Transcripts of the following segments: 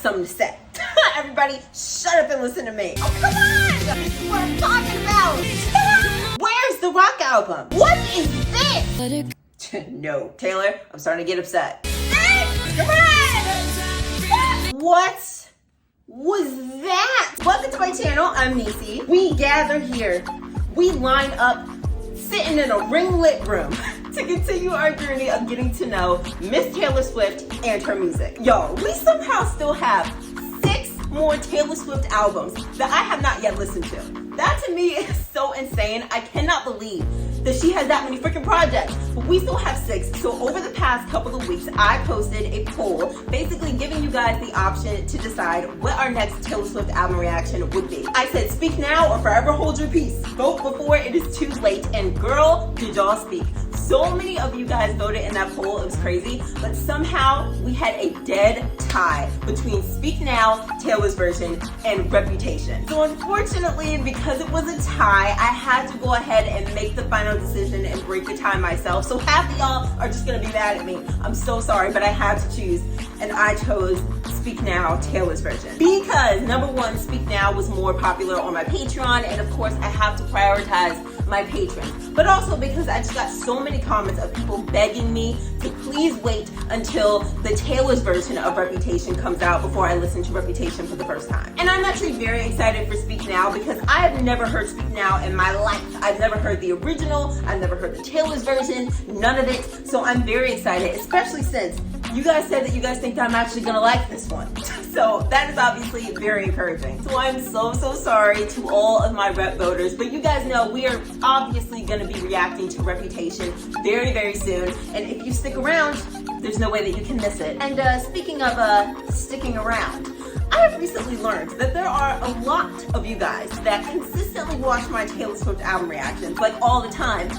something to say. Everybody, shut up and listen to me. Oh, come on! This is what I'm talking about. Where's the rock album? What is this? No, Taylor, I'm starting to get upset. Come on! What was that? Welcome to my channel. I'm Nisi. We gather here. We line up, sitting in a ring-lit room to continue our journey of getting to know Miss Taylor Swift and her music. Yo, we somehow still have 6 more Taylor Swift albums that I have not yet listened to. That to me is so insane. I cannot believe that she has that many freaking projects, but we still have 6. So over the past couple of weeks, I posted a poll basically giving you guys the option to decide what our next Taylor Swift album reaction would be. I said speak now or forever hold your peace. Vote before it is too late, and girl, did y'all speak. So many of you guys voted in that poll, it was crazy, but somehow we had a dead tie between Speak Now, Taylor's version, and Reputation. So unfortunately, because it was a tie, I had to go ahead and make the final decision and break the tie myself. So half of y'all are just gonna be mad at me. I'm so sorry, but I had to choose, and I chose Speak Now, Taylor's version. Because number 1, Speak Now was more popular on my Patreon, and of course I have to prioritize my patrons, but also because I just got so many comments of people begging me to please wait until the Taylor's version of Reputation comes out before I listen to Reputation for the first time. And I'm actually very excited for Speak Now because I have never heard Speak Now in my life. I've never heard the original, I've never heard the Taylor's version, none of it. So I'm very excited, especially since you guys said that you guys think I'm actually gonna like this one. So that is obviously very encouraging. So I'm so sorry to all of my rep voters, but you guys know we are obviously gonna be reacting to Reputation very soon. And if you stick around, there's no way that you can miss it. And speaking of sticking around, I have recently learned that there are a lot of you guys that consistently watch my Taylor Swift album reactions, like all the time.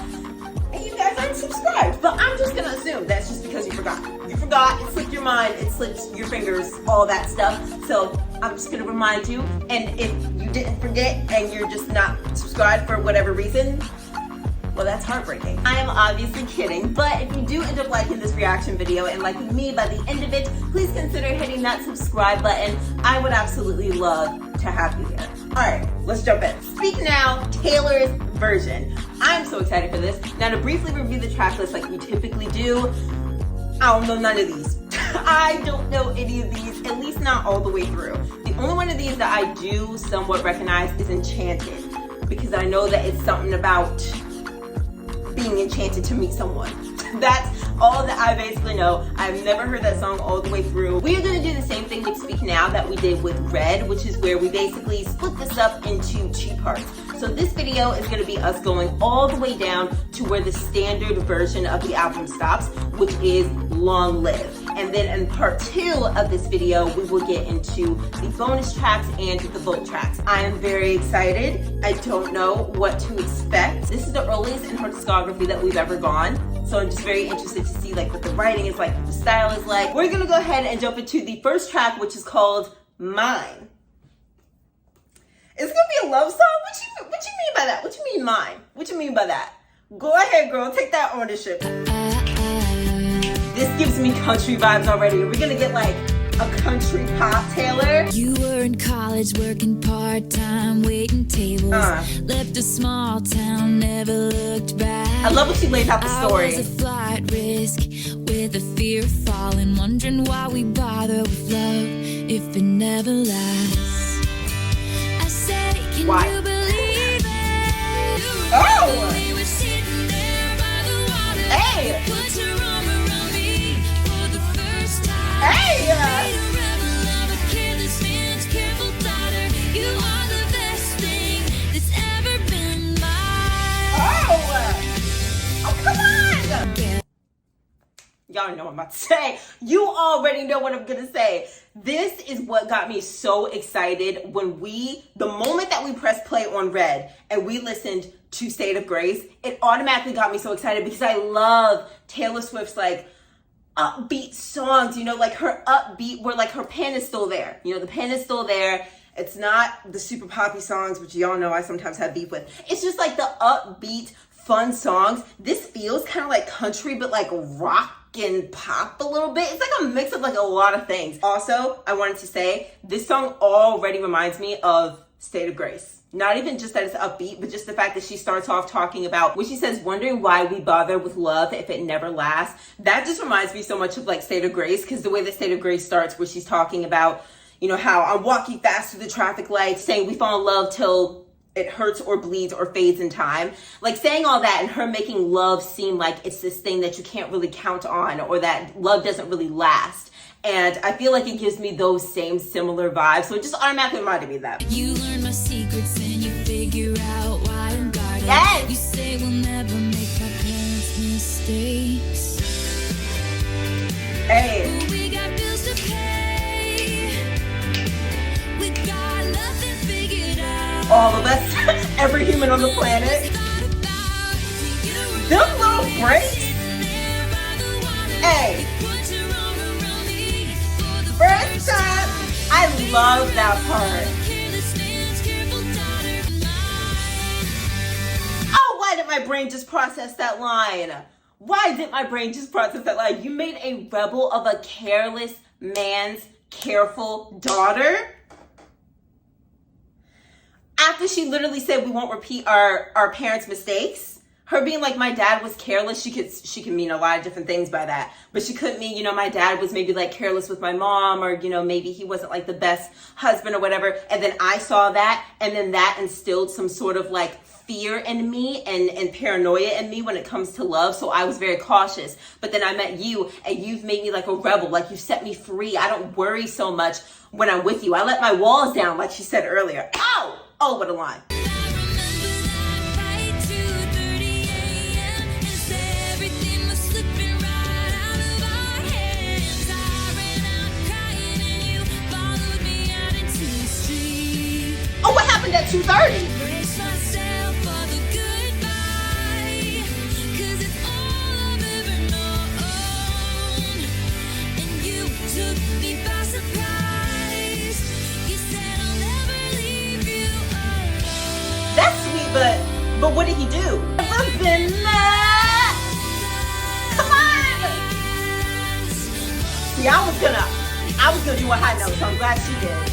And you guys aren't subscribed, but I'm just gonna assume that's just because you forgot. You forgot, it slipped your mind, it slipped your fingers, all that stuff. So I'm just gonna remind you, and if you didn't forget and you're just not subscribed for whatever reason, well, that's heartbreaking. I am obviously kidding, but if you do end up liking this reaction video and liking me by the end of it, please consider hitting that subscribe button. I would absolutely love to have you here. All right, let's jump in. Speak Now, Taylor's version. I'm so excited for this. Now to briefly review the track list like we typically do, I don't know none of these. I don't know any of these, at least not all the way through. The only one of these that I do somewhat recognize is Enchanted, because I know that it's something about being enchanted to meet someone. That's all that I basically know. I've never heard that song all the way through. We are gonna do the same thing with Speak Now that we did with Red, which is where we basically split this up into 2 parts. So this video is gonna be us going all the way down to where the standard version of the album stops, which is Long Live. And then in part 2 of this video, we will get into the bonus tracks and the vote tracks. I am very excited. I don't know what to expect. This is the earliest in her discography that we've ever gone. So I'm just very interested to see like what the writing is like, what the style is like. We're gonna go ahead and jump into the first track, which is called Mine. It's gonna be a love song? What you mean by that? What you mean mine? What you mean by that? Go ahead, girl, take that ownership. This gives me country vibes already. Are we gonna get like a country pop Taylor? You were in college working part-time, waiting tables. Left a small town, never looked back. I love what she lays out the story. I was a flight risk with the fear of falling, wondering why we bother with love if it never lasts. I said, can Why? you believe it? Oh! We were sitting there by the water. Hey! You put your arm around me for the first time. Hey! Y'all know what I'm about to say. You already know what I'm gonna say. This is what got me so excited when the moment that we pressed play on Red and we listened to State of Grace, it automatically got me so excited because I love Taylor Swift's like upbeat songs, you know, like her upbeat where like her pen is still there. You know, the pen is still there. It's not the super poppy songs, which y'all know I sometimes have beef with. It's just like the upbeat, fun songs. This feels kind of like country, but like rock and pop a little bit. It's like a mix of like a lot of things. Also, I wanted to say this song already reminds me of State of Grace. Not even just that it's upbeat, but just the fact that she starts off talking about when she says, wondering why we bother with love if it never lasts. That just reminds me so much of like State of Grace, because the way that State of Grace starts, where she's talking about, you know, how I'm walking fast through the traffic lights, saying we fall in love till it hurts or bleeds or fades in time. Like saying all that and her making love seem like it's this thing that you can't really count on, or that love doesn't really last. And I feel like it gives me those same similar vibes. So it just automatically reminded me of that. You learn my secrets and you figure out why I'm guarded. Yes! You say we'll never make my parents' mistakes. Hey. But we got bills to pay. We got nothing figured out. All of us, every human on the planet. Them little breaks. Hey. First time, I love that part. Oh, why did my brain just process that line? Why did my brain just process that line? You made a rebel of a careless man's careful daughter? After she literally said we won't repeat our parents' mistakes? Her being like, my dad was careless, she could mean a lot of different things by that. But she could mean, you know, my dad was maybe like careless with my mom, or, you know, maybe he wasn't like the best husband or whatever. And then I saw that, and then that instilled some sort of like fear in me and paranoia in me when it comes to love. So I was very cautious. But then I met you, and you've made me like a rebel. Like, you set me free. I don't worry so much when I'm with you. I let my walls down, like she said earlier. Ow! Oh, what a line. Oh, what happened at 2:30? That's sweet, but what did he do? Never been mad. Come on. See, I was gonna do a high note, so I'm glad she did.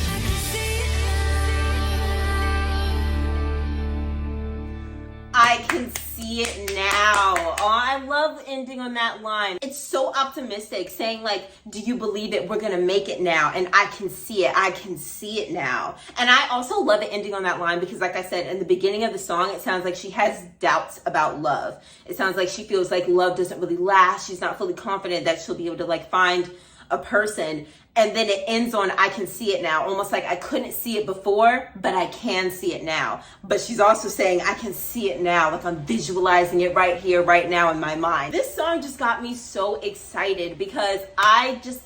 I can see it now. Oh, I love ending on that line. It's so optimistic, saying like, do you believe it? We're gonna make it now. And I can see it. I can see it now. And I also love it ending on that line because, like I said, in the beginning of the song, it sounds like she has doubts about love. It sounds like she feels like love doesn't really last. She's not fully confident that she'll be able to like find a person. And then it ends on, I can see it now. Almost like I couldn't see it before, but I can see it now. But she's also saying, I can see it now. Like, I'm visualizing it right here, right now in my mind. This song just got me so excited because I just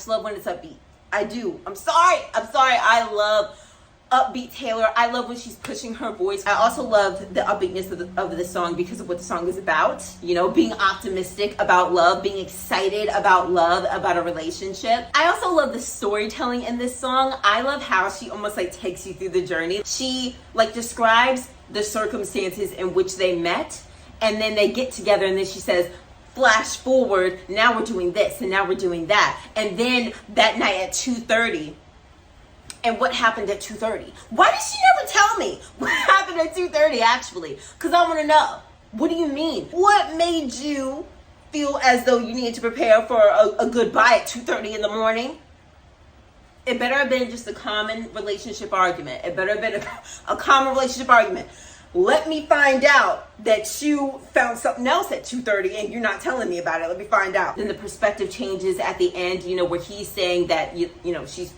love when it's upbeat. I do. I'm sorry. I love upbeat Taylor. I love when she's pushing her voice. I also love the upbeatness of the song because of what the song is about. You know, being optimistic about love, being excited about love, about a relationship. I also love the storytelling in this song. I love how she almost like takes you through the journey. She like describes the circumstances in which they met, and then they get together, and then she says, flash forward, now we're doing this and now we're doing that. And then that night at 2:30, and what happened at 2:30? Why did she never tell me what happened at 2:30 actually? Because I want to know. What do you mean? What made you feel as though you needed to prepare for a goodbye at 2:30 in the morning? It better have been just a common relationship argument. It better have been a common relationship argument. Let me find out that you found something else at 2:30 and you're not telling me about it. Let me find out. Then the perspective changes at the end, you know, where he's saying that, you know, he's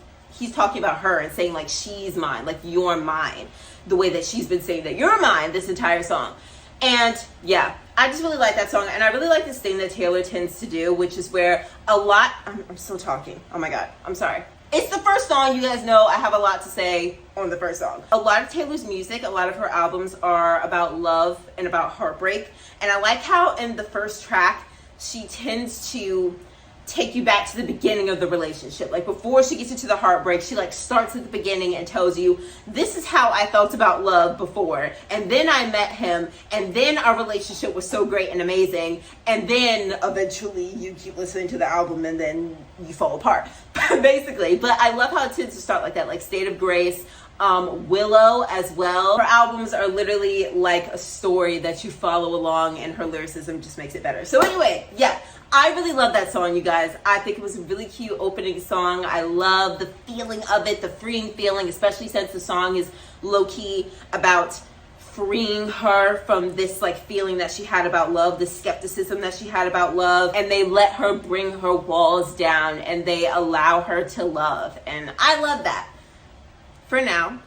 talking about her and saying like, she's mine, like you're mine, the way that she's been saying that you're mine this entire song. And yeah, I just really like that song. And I really like this thing that Taylor tends to do, which is where I'm still talking. Oh my God, I'm sorry. It's the first song. You guys know I have a lot to say on the first song. A lot of Taylor's music, a lot of her albums are about love and about heartbreak. And I like how in the first track, she tends to take you back to the beginning of the relationship. Like before she gets into the heartbreak, she like starts at the beginning and tells you, this is how I felt about love before, and then I met him, and then our relationship was so great and amazing, and then eventually you keep listening to the album and then you fall apart basically. But I love how it tends to start like that, like State of Grace, Willow as well. Her albums are literally like a story that you follow along, and her lyricism just makes it better. So anyway, yeah, I really love that song, you guys. I think it was a really cute opening song. I love the feeling of it, the freeing feeling, especially since the song is low-key about freeing her from this like feeling that she had about love, the skepticism that she had about love, and they let her bring her walls down and they allow her to love. And I love that. For now,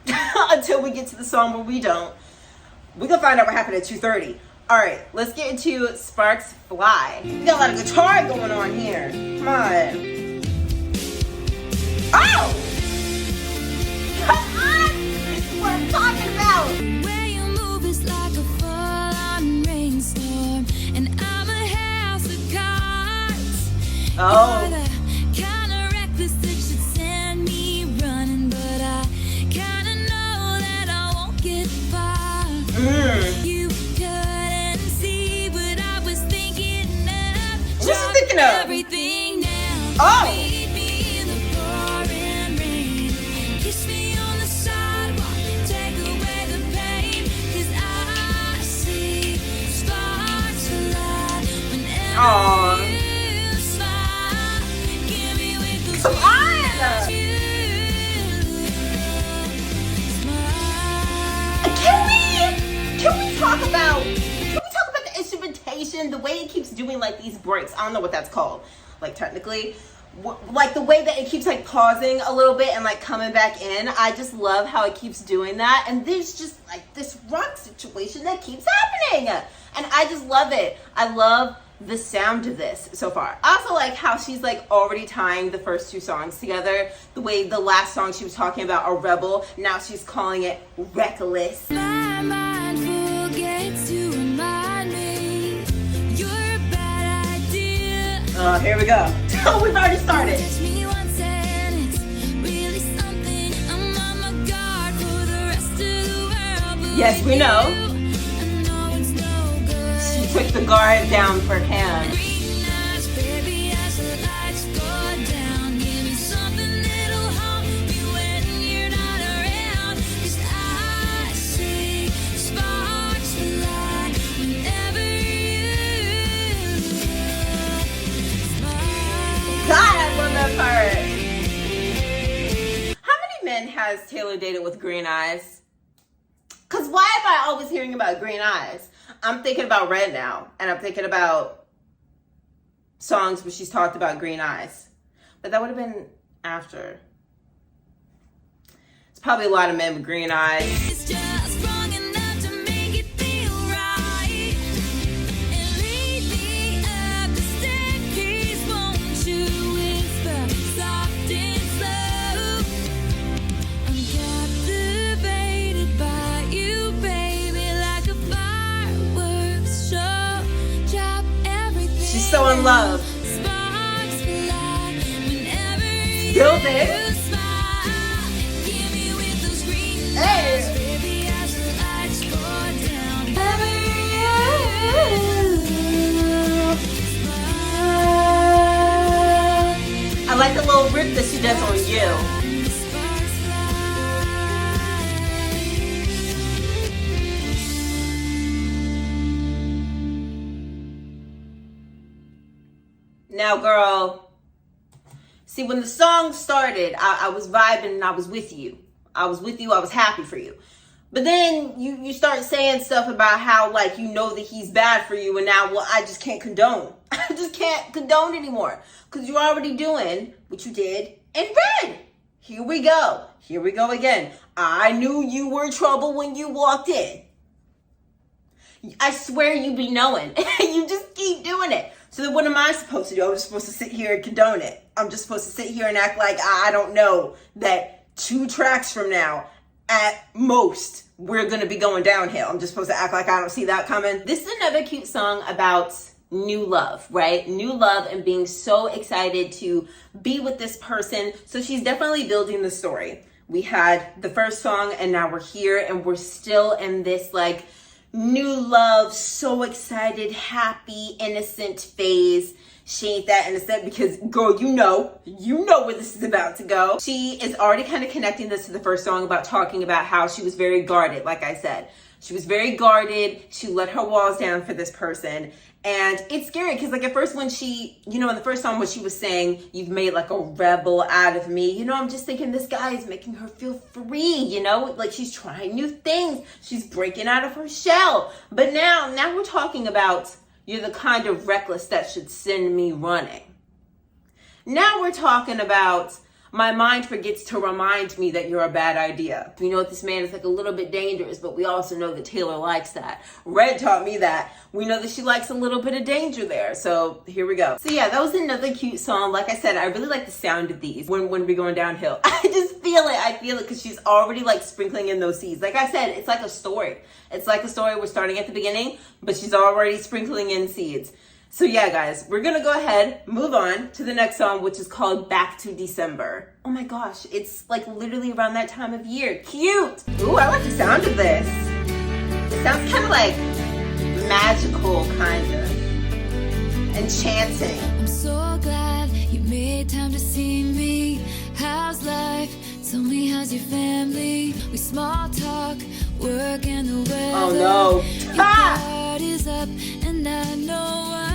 until we get to the song where we don't. We're gonna find out what happened at 2:30. All right, let's get into Sparks Fly. We got a lot of guitar going on here. Come on. Oh! Come on! This is what I'm talking about. The way you move is like a full-on rainstorm, and I'm a house of cards. Oh. You're the kind of reckless that should send me running, but I kind of know that I won't get far. You couldn't see what I was thinking of. What's she thinking of? Everything now. Oh. Meet me in the pouring rain. Kiss me on the sidewalk. Take away the pain. 'Cause I see sparks fly whenever Aw. you smile. Give me with those Come on. you smile. Can we talk about the instrumentation, the way it keeps doing like these breaks? I don't know what that's called, like technically, like the way that it keeps like pausing a little bit and like coming back in. I just love how it keeps doing that, and there's just like this rock situation that keeps happening, and I just love it. I love the sound of this so far. I also like how she's like already tying the first two songs together. The way the last song she was talking about a rebel, now she's calling it reckless. My mind forgets to remind me you're a bad idea. Here we go. We've already started. Touch me once and it's really something. I'm on my guard for the rest of the world. But Yes, we know. I know it's no good. She took the guard down for him. Green eyes, baby, as the lights go down. Give me something that'll haunt me when you're not around. 'Cause I see sparks fly whenever you smile. God, I love that part. How many men has Taylor dated with green eyes? Because why am I always hearing about green eyes? I'm thinking about Red now, and I'm thinking about songs where she's talked about green eyes. But that would have been after. It's probably a lot of men with green eyes. It's just wrong enough to make it feel right. And lead me up the staircase, won't you? Whisper soft and slow. I'm captivated by you, baby, like a fireworks show. Drop everything. She's so in love. Sparks fly whenever you Still there? smile. Give me with those green Hey. eyes, baby, as the lights go down. I like the little riff that she does on you. Sparks Now, girl, see, when the song started, I was vibing and I was with you. I was with you. I was happy for you. But then you start saying stuff about how, like, you know that he's bad for you, and now, well, I just can't condone. I just can't condone anymore because you're already doing what you did in Red. Here we go. Here we go again. I knew you were trouble when you walked in. I swear you be knowing. You just keep doing it. So then what am I supposed to do? I'm just supposed to sit here and condone it. I'm just supposed to sit here and act like I don't know that 2 tracks from now, at most, we're going to be going downhill. I'm just supposed to act like I don't see that coming. This is another cute song about new love, right? New love and being so excited to be with this person. So she's definitely building the story. We had the first song and now we're here and we're still in this like new love, so excited, happy, innocent phase. She ain't that innocent because, girl, you know where this is about to go. She is already kind of connecting this to the first song about talking about how she was very guarded, like I said. She was very guarded. She let her walls down for this person. And it's scary because like at first when she, in the first song when she was saying, you've made like a rebel out of me, I'm just thinking this guy is making her feel free, like she's trying new things. She's breaking out of her shell. But now we're talking about, you're the kind of reckless that should send me running. Now we're talking about, my mind forgets to remind me that you're a bad idea. We know that this man is like a little bit dangerous, but we also know that Taylor likes that. Red taught me that. We know that she likes a little bit of danger there. So here we go. So yeah, that was another cute song. Like I said, I really like the sound of these when we're going downhill. I just feel it. I feel it because she's already like sprinkling in those seeds. Like I said, it's like a story. It's like a story. We're starting at the beginning, but she's already sprinkling in seeds. So yeah, guys, we're gonna go ahead, move on to the next song, which is called Back to December. Oh my gosh, it's like literally around that time of year. Cute! Ooh, I like the sound of this. It sounds kind of like magical, kind of. Enchanting. I'm so glad you made time to see me. How's life? Tell me, how's your family? We small talk, work and the weather. Oh no. Your heart is up and I know why.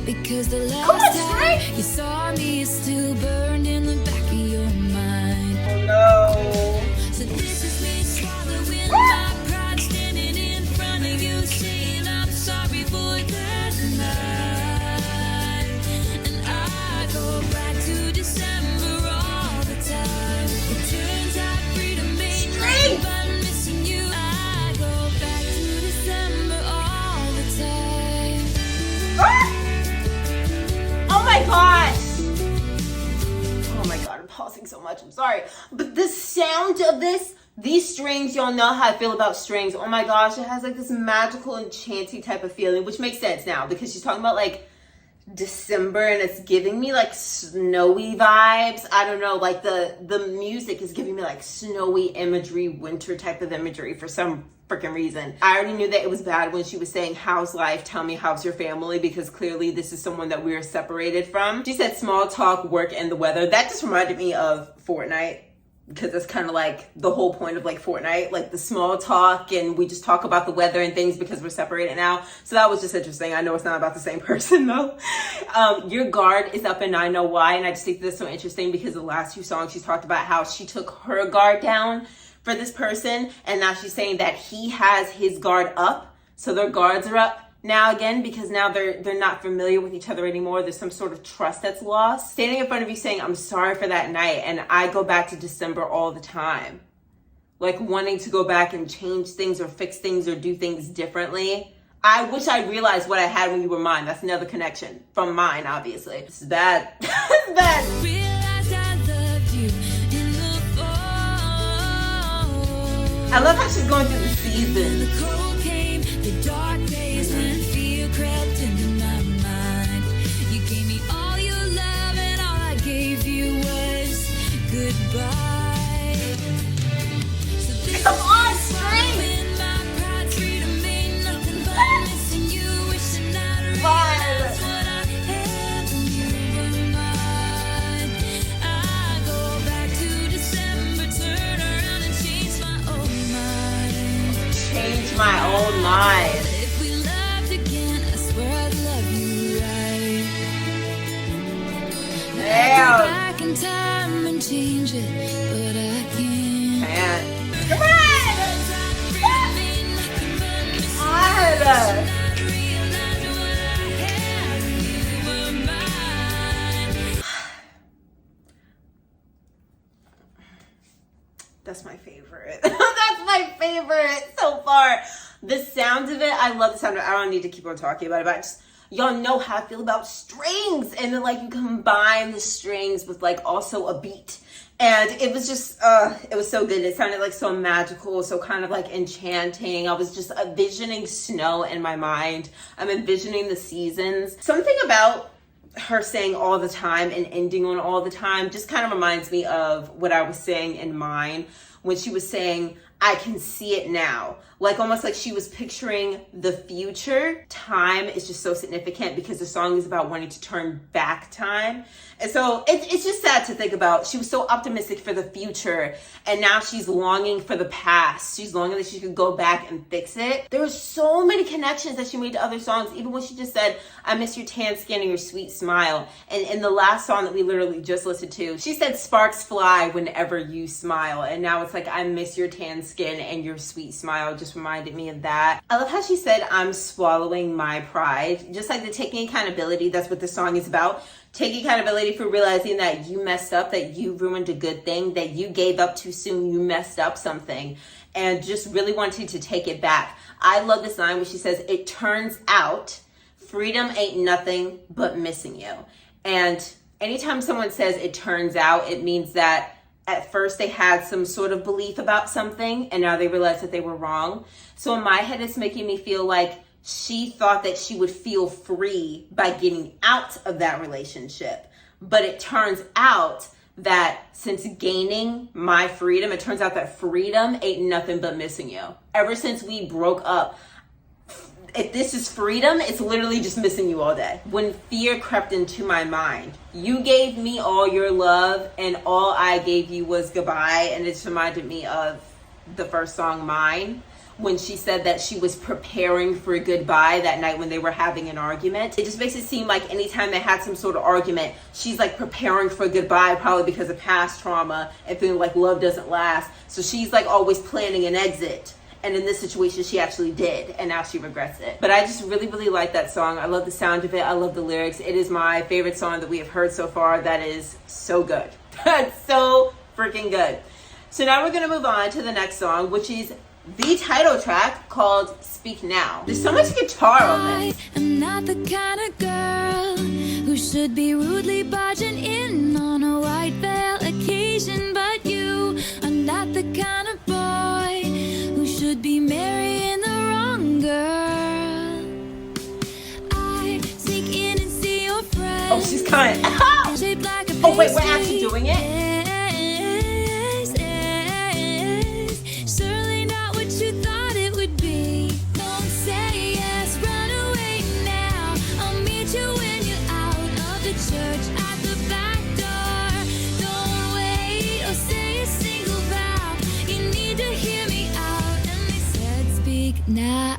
Because the last time you saw me is still burned in the back of your mind. Oh no. So this is me swallowing my pride, standing in front of you, saying I'm sorry for that night. And I go back to December all the time. It turns out freedom ain't nothing but missing you. I go back to December all the time. Oh my gosh! Oh my god, I'm pausing so much, I'm sorry. But the sound of this, these strings, y'all know how I feel about strings. Oh my gosh, it has like this magical enchanting type of feeling, which makes sense now because she's talking about like December and it's giving me like snowy vibes. I don't know, like the music is giving me like snowy imagery, winter type of imagery for some freaking reason. I already knew that it was bad when she was saying, how's life? Tell me, how's your family? Because clearly this is someone that we are separated from. She said small talk, work, and the weather. That just reminded me of Fortnite. Because that's kind of like the whole point of like Fortnite, like the small talk and we just talk about the weather and things because we're separated now. So that was just interesting. I know it's not about the same person though. Your guard is up and I know why. And I just think that's so interesting because the last few songs she talked about how she took her guard down for this person. And now she's saying that he has his guard up. So their guards are up now again because now they're not familiar with each other anymore. There's some sort of trust that's lost. Standing in front of you saying, I'm sorry for that night and I go back to December all the time. Like wanting to go back and change things or fix things or do things differently. I wish I realized what I had when you were mine. That's another connection from mine, obviously. It's bad. It's bad. Realized I loved you in the fall. I love how she's going through the seasons. The cold came, the dark days when fear crept into my mind. You gave me all your love and all I gave you was goodbye. So this Come on, is scream! when my pride, freedom ain't nothing but missing you. Wishing I'd realized what I had when you were mine. I go back to December, turn around and change my own mind. Change my own mind. If we loved again, I swear I'd love you right. I Damn. go back in time and change it, but I can't. Man. Come on! God. That's my favorite. That's my favorite so far. The sound of it, I love the sound of it. I don't need to keep on talking about it, but y'all know how I feel about strings. And then like you combine the strings with like also a beat. And it was just, it was so good. It sounded like so magical, so kind of like enchanting. I was just envisioning snow in my mind. I'm envisioning the seasons. Something about her saying all the time and ending on all the time just kind of reminds me of what I was saying in mine when she was saying, I can see it now. Like almost like she was picturing the future. Time is just so significant because the song is about wanting to turn back time. And so it's just sad to think about. She was so optimistic for the future and now she's longing for the past. She's longing that she could go back and fix it. There were so many connections that she made to other songs, even when she just said, I miss your tan skin and your sweet smile. And in the last song that we literally just listened to, she said sparks fly whenever you smile. And now it's like, I miss your tan skin and your sweet smile. Just reminded me of that. I love how she said, I'm swallowing my pride. Just like the taking accountability, that's what the song is about. Taking accountability for realizing that you messed up, that you ruined a good thing, that you gave up too soon, you messed up something, and just really wanting to take it back. I love this line where she says, it turns out freedom ain't nothing but missing you. And anytime someone says it turns out, it means that at first they had some sort of belief about something and now they realize that they were wrong. So in my head, it's making me feel like she thought that she would feel free by getting out of that relationship. But it turns out that since gaining my freedom, it turns out that freedom ain't nothing but missing you. Ever since we broke up, if this is freedom, it's literally just missing you all day. When fear crept into my mind, you gave me all your love and all I gave you was goodbye. And it reminded me of the first song, Mine, when she said that she was preparing for a goodbye that night when they were having an argument. It just makes it seem like anytime they had some sort of argument, she's like preparing for a goodbye, probably because of past trauma and feeling like love doesn't last. So she's like always planning an exit. And in this situation, she actually did, and now she regrets it. But I just really, really like that song. I love the sound of it. I love the lyrics. It is my favorite song that we have heard so far. That is so good. That's so freaking good. So now we're gonna move on to the next song, which is the title track called Speak Now. There's so much guitar on this. I am not the kind of girl who should be rudely barging in on a white veil occasion, but you are not the kind of boy who should be marrying the wrong girl. I sneak in and see your friends. Oh, she's coming. Shaped like a Oh wait, we're actually doing it? Surely not what you thought it would be. Don't say yes, run away now. I'll meet you when you're out of the church at the back door. Don't wait or say a single vow. You need to hear me out. And they said, speak now.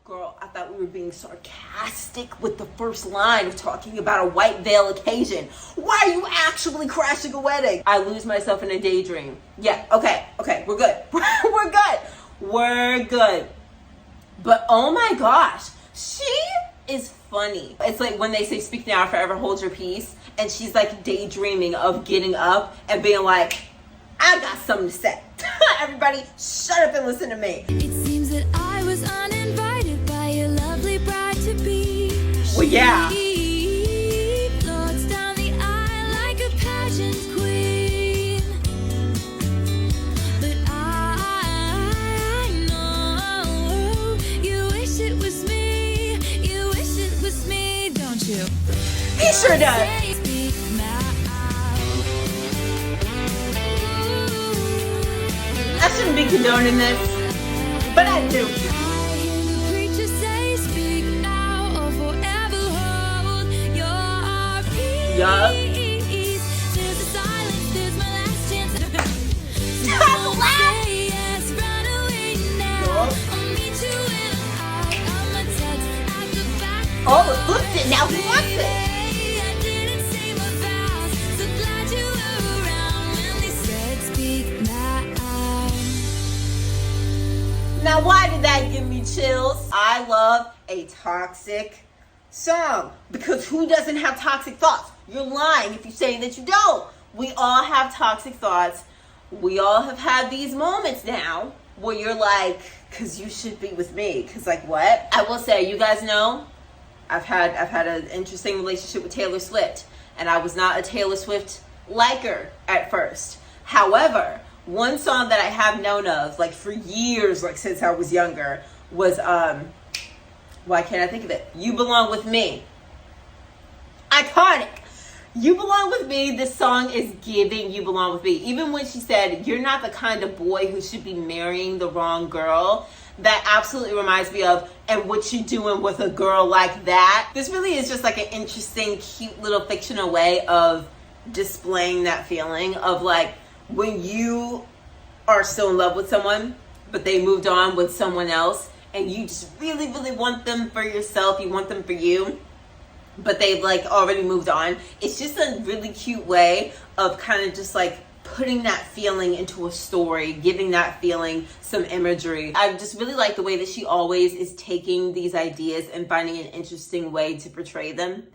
Girl, I thought we were being sarcastic with the first line of talking about a white veil occasion. Why are you actually crashing a wedding? I lose myself in a daydream. Yeah, okay, we're good. We're good. But oh my gosh, she is funny. It's like when they say speak now, forever hold your peace. And she's like daydreaming of getting up and being like, I got something to say. Everybody shut up and listen to me. It seems that I was uninvited by your lovely bride to be. Well, yeah. She floats down the aisle like a pageant queen. But I know you wish it was me. You wish it was me, don't you? He sure does. Speak now. I shouldn't be condoning this, but I do. I hear the preacher say, speak now or forever hold your peace. Yup. There's a silence, there's my last chance. Don't laugh. Say yes, run away now. Yup. I'll meet you when I'm out of my text at the back. Oh, it looks it. Now he wants it. I didn't say my vows, so glad you were around when they said, speak now. Now, why did that give me chills? I love a toxic song because who doesn't have toxic thoughts? You're lying if you're saying that you don't. We all have toxic thoughts. we all have had these moments now where you're like, because you should be with me. Because like what? I will say, you guys know, I've had an interesting relationship with Taylor Swift, and I was not a Taylor Swift liker at first. However, one song that I have known of like for years, like since I was younger, was why can't I think of it? You Belong With Me. Iconic. You Belong With Me. This song is giving You Belong With Me. Even when she said, you're not the kind of boy who should be marrying the wrong girl. That absolutely reminds me of, and what you doing with a girl like that. This really is just like an interesting, cute little fictional way of displaying that feeling of like when you are still in love with someone, but they moved on with someone else, and you just really, really want them for yourself. You want them for you, but they've like already moved on. It's just a really cute way of kind of just like putting that feeling into a story, giving that feeling some imagery. I just really like the way that she always is taking these ideas and finding an interesting way to portray them.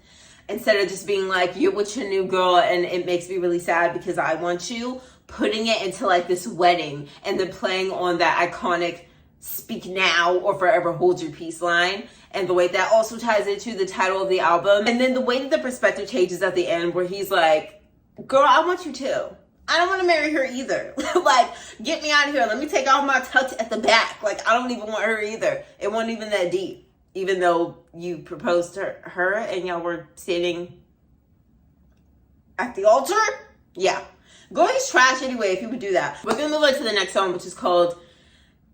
Instead of just being like, you're with your new girl and it makes me really sad because I want you, putting it into like this wedding and then playing on that iconic speak now or forever hold your peace line. And the way that also ties into the title of the album. And then the way that the perspective changes at the end where he's like, girl, I want you too. I don't want to marry her either. Like, get me out of here. Let me take off my tux at the back. Like, I don't even want her either. It wasn't even that deep. Even though you proposed to her and y'all were standing at the altar. Yeah. Going is trash anyway if you would do that. We're going to move on to the next song, which is called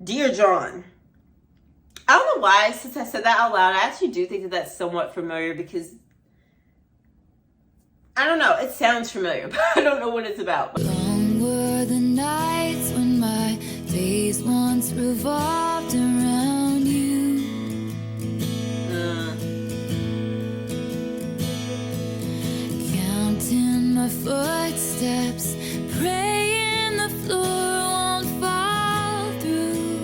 Dear John. I don't know why, since I said that out loud, I actually do think that that's somewhat familiar because, I don't know, it sounds familiar, but I don't know what it's about. Long were the nights when my days once revolved around you. Counting my footsteps, praying the floor won't fall through.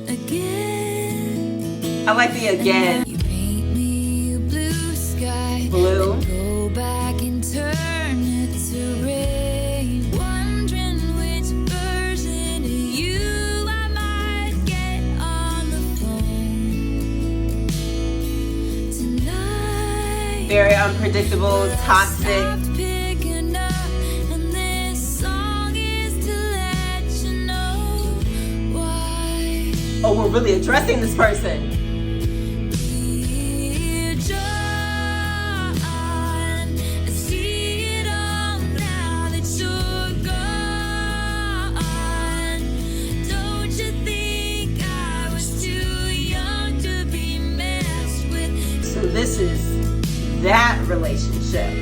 Again. I like the again. You paint me a blue sky. Blue. Go back and turn it to rain. Wondering which version of you I might get on the phone tonight. Very unpredictable, toxic. Stopped picking up, and this song is to let you know why. Oh, we're really addressing this person. Dear John, I see it all now that you're gone. Don't you think I was too young to be messed with? So this is that relationship.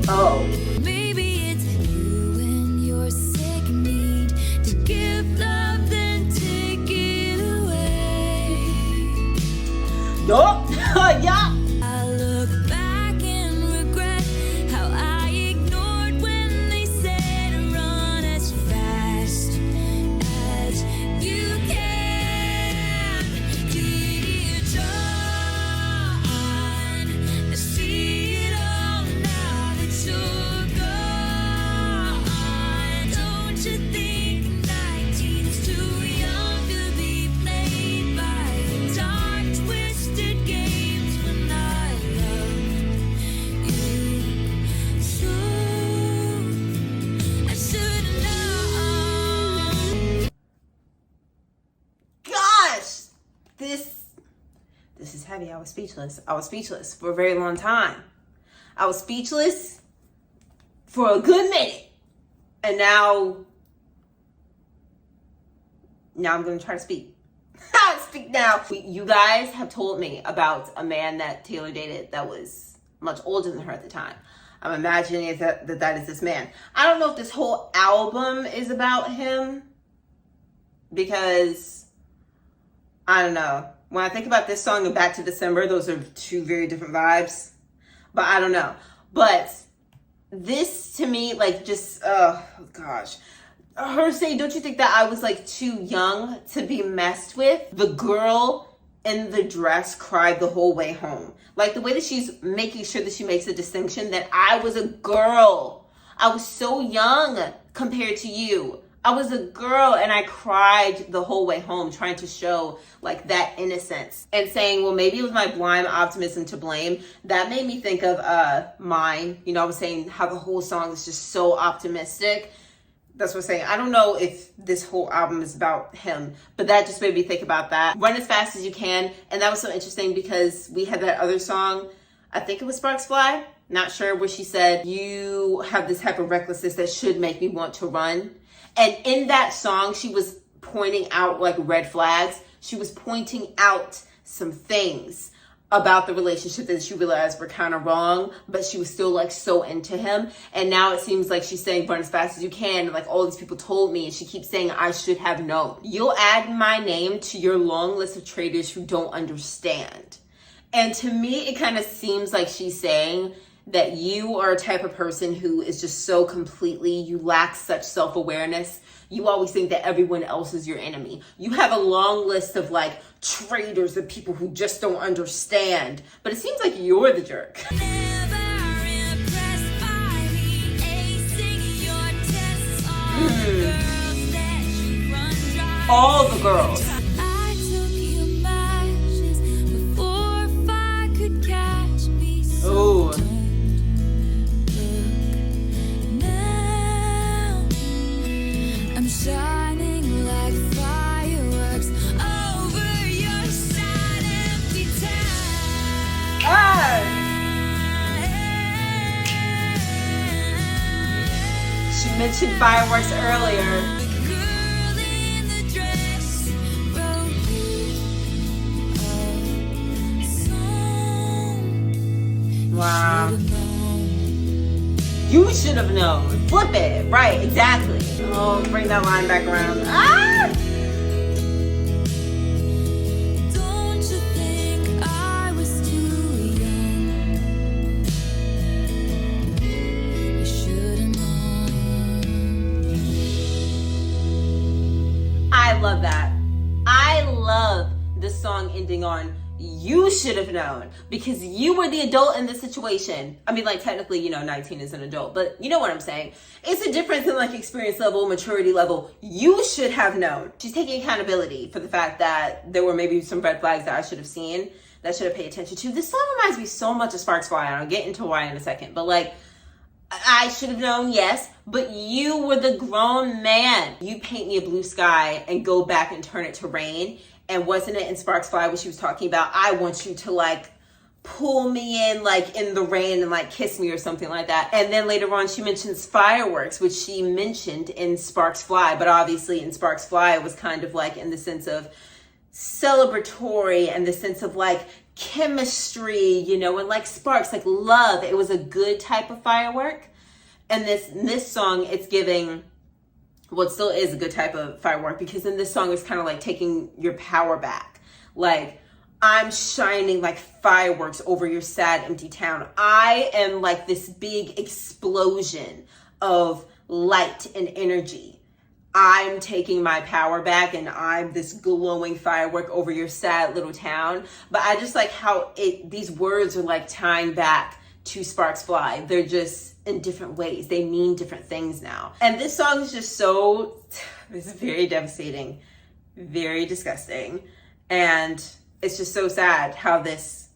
Oh. Maybe it's you and your sick need to give love, then take it away. Nope. Yeah. I look back and regret how I ignored when they said run as fast as you can. Dear John, I see it all now that you're gone. Don't you think 19's too young to be played by the dark, twisted games when I loved you so? I should've known. Gosh. This is heavy. I was speechless. I was speechless for a very long time. I was speechless for a good minute. And now I'm going to try to speak. Speak now. You guys have told me about a man that Taylor dated that was much older than her at the time. I'm imagining that is this man. I don't know if this whole album is about him because I don't know. When I think about this song and Back to December, those are two very different vibes. But I don't know. But this to me, like just, oh gosh. Her saying, don't you think that I was like too young to be messed with? The girl in the dress cried the whole way home. Like the way that she's making sure that she makes a distinction that I was a girl. I was so young compared to you. I was a girl and I cried the whole way home trying to show like that innocence and saying, well, maybe it was my blind optimism to blame. That made me think of Mine. You know, I was saying how the whole song is just so optimistic. That's what I'm saying. I don't know if this whole album is about him, but that just made me think about that. Run as fast as you can. And that was so interesting because we had that other song, I think it was Sparks Fly, not sure, where she said, you have this type of recklessness that should make me want to run. And in that song, she was pointing out like red flags. She was pointing out some things about the relationship that she realized were kind of wrong, but she was still like so into him. And now it seems like she's saying run as fast as you can. And like all these people told me, and she keeps saying I should have known. You'll add my name to your long list of traitors who don't understand. And to me, it kind of seems like she's saying that you are a type of person who is just so completely, you lack such self-awareness. You always think that everyone else is your enemy. You have a long list of like traitors and people who just don't understand. But it seems like you're the jerk. All the girls. Oh. Shining like fireworks over your sad empty town. She mentioned fireworks earlier. The girl in the dress wrote you a song. Wow. You should have known. Flip it. Right, exactly. Oh, bring that line back around. Ah! Don't you think I was too young? You should have known. I love that. I love the song ending on you should have known, because you were the adult in this situation. I mean, like, technically, you know, 19 is an adult, but you know what I'm saying. It's a difference in like experience level, maturity level. You should have known. She's taking accountability for the fact that there were maybe some red flags that I should have seen, that I should have paid attention to. This song reminds me so much of Sparks Fly, and I'll get into why in a second, but like, I should have known, yes, but you were the grown man. You paint me a blue sky and go back and turn it to rain. And wasn't it in Sparks Fly when she was talking about, I want you to like pull me in like in the rain and like kiss me or something like that. And then later on she mentions fireworks, which she mentioned in Sparks Fly, but obviously in Sparks Fly it was kind of like in the sense of celebratory and the sense of like chemistry, you know, and like sparks, like love. It was a good type of firework. And this song, it's giving, well, it still is a good type of firework, because in this song it's kind of like taking your power back. Like, I'm shining like fireworks over your sad, empty town. I am like this big explosion of light and energy. I'm taking my power back and I'm this glowing firework over your sad little town. But I just like how these words are like tying back to Sparks Fly. They're just in different ways. They mean different things now. And this song is just so, it's very devastating, very disgusting. And it's just so sad how this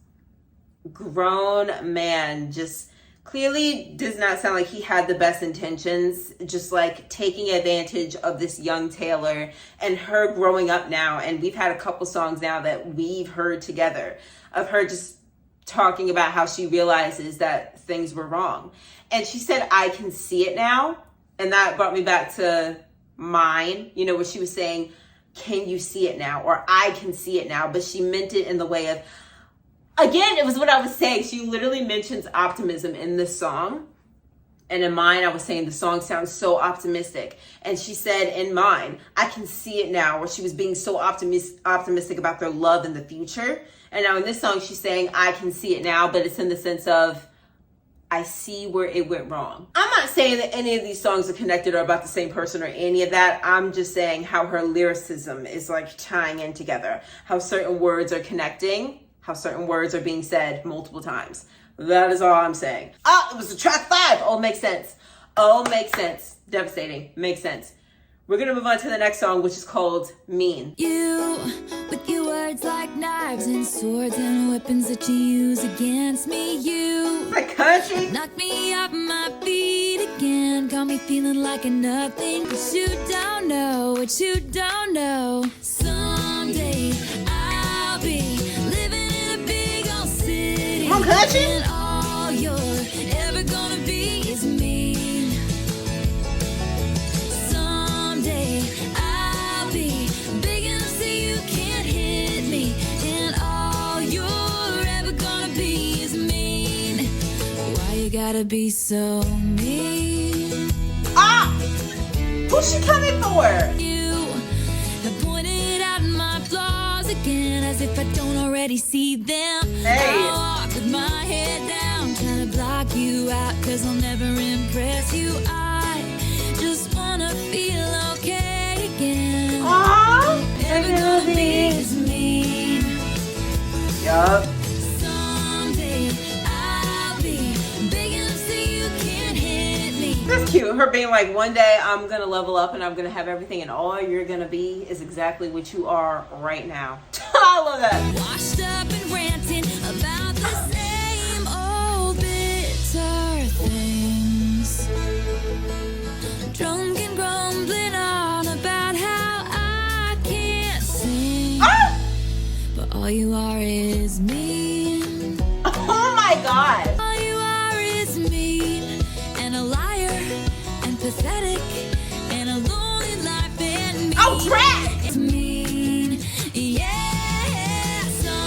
grown man just clearly does not sound like he had the best intentions, just like taking advantage of this young Taylor and her growing up now. And we've had a couple songs now that we've heard together of her just talking about how she realizes that things were wrong. And she said, I can see it now. And that brought me back to Mine, you know, where she was saying, can you see it now? Or I can see it now. But she meant it in the way of, again, it was what I was saying. She literally mentions optimism in this song. And in Mine, I was saying the song sounds so optimistic. And she said in Mine, I can see it now, where she was being so optimistic about their love in the future. And now in this song, she's saying, I can see it now, but it's in the sense of, I see where it went wrong. I'm not saying that any of these songs are connected or about the same person or any of that. I'm just saying how her lyricism is like tying in together, how certain words are connecting, how certain words are being said multiple times. That is all I'm saying. Oh, it was a track 5. Oh, it makes sense. Oh, makes sense. Devastating. Makes sense. We're going to move on to the next song, which is called Mean. You, with your words like knives and swords and weapons that you use against me. You, My country. knock me off my feet again. Got me feeling like a nothing. But you don't know what you don't know. Someday I'll be living in a big old city. Come on, country. And all you're ever gonna be is mean. Someday I'll be big enough so you can't hit me. And all you're ever gonna be is mean. Why you gotta be so mean? Ah! Who's she coming for? You have pointed out my flaws again, as if I don't already see them. Hey. I walk with my head down, trying to block you out, cause I'll never impress you. I just wanna feel okay again. Aww. Never gonna be as mean. Yup. Someday I'll be big enough so you can't hit me. That's cute. Her being like, one day I'm going to level up and I'm going to have everything, and all you're going to be is exactly what you are right now. I love that. Washed up and ranting about the same old bitter things. Drunk and grumbling on about how I can't sing. Ah! But all you are is mean. Oh my God. All you are is mean. And a liar. And pathetic. And a lonely life and mean. Oh, drag. It's mean. Yeah.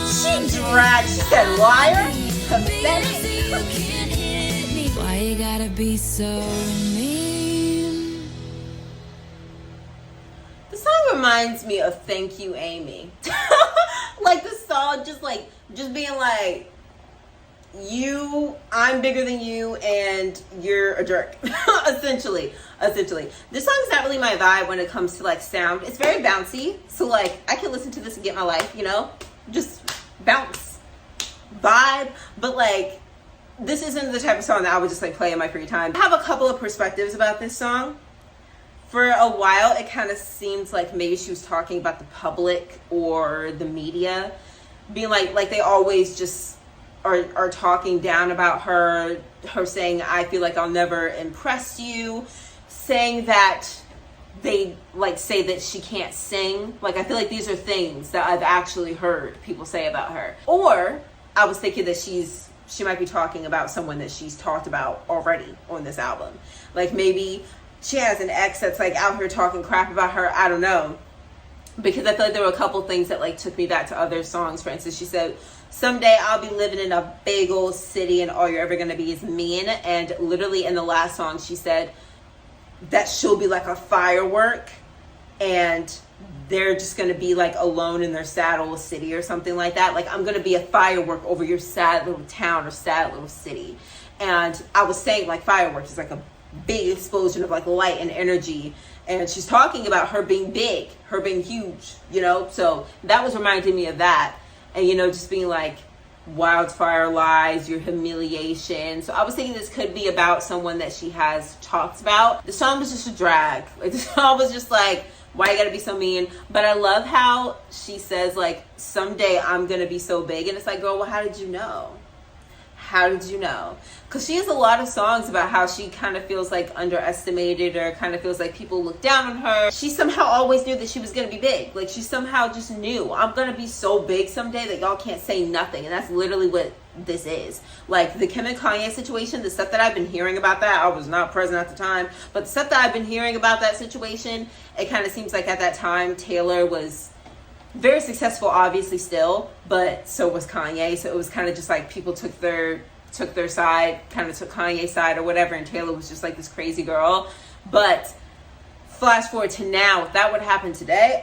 She dragged. She said liar. Pathetic. Why you gotta be so mean? The song reminds me of Thank You, Amy. Like the song, just being like, I'm bigger than you and you're a jerk. essentially. This song's not really my vibe when it comes to like sound. It's very bouncy. So like I can listen to this and get my life, you know? Just bounce. Vibe. But like, this isn't the type of song that I would just like play in my free time. I have a couple of perspectives about this song. For a while, it kind of seems like maybe she was talking about the public or the media, being like they always just are talking down about her saying, I feel like I'll never impress you, saying that they like say that she can't sing. Like, I feel like these are things that I've actually heard people say about her. Or I was thinking that she might be talking about someone that she's talked about already on this album. Like maybe she has an ex that's like out here talking crap about her. I don't know. Because I feel like there were a couple things that like took me back to other songs. For instance, she said, someday I'll be living in a big old city and all you're ever going to be is mean. And literally in the last song, she said that she'll be like a firework and they're just going to be like alone in their sad old city or something like that. Like, I'm going to be a firework over your sad little town or sad little city. And I was saying like fireworks is like a big explosion of like light and energy. And she's talking about her being big, her being huge, you know? So that was reminding me of that. And, you know, just being like, wildfire lies, your humiliation. So I was thinking this could be about someone that she has talked about. The song was just a drag. Like, the song was just like, why you gotta be so mean? But I love how she says like, someday I'm gonna be so big. And it's like, girl, well, how did you know? How did you know? Because she has a lot of songs about how she kind of feels like underestimated or kind of feels like people look down on her. She somehow always knew that she was going to be big. Like, she somehow just knew, I'm going to be so big someday that y'all can't say nothing. And that's literally what this is. Like, the Kim and Kanye situation, the stuff that I've been hearing about that, I was not present at the time, but the stuff that I've been hearing about that situation, it kind of seems like at that time, Taylor was very successful, obviously, still, but so was Kanye. So it was kind of just like people took their side, kind of took Kanye's side or whatever, and Taylor was just like this crazy girl. But flash forward to now, if that would happen today,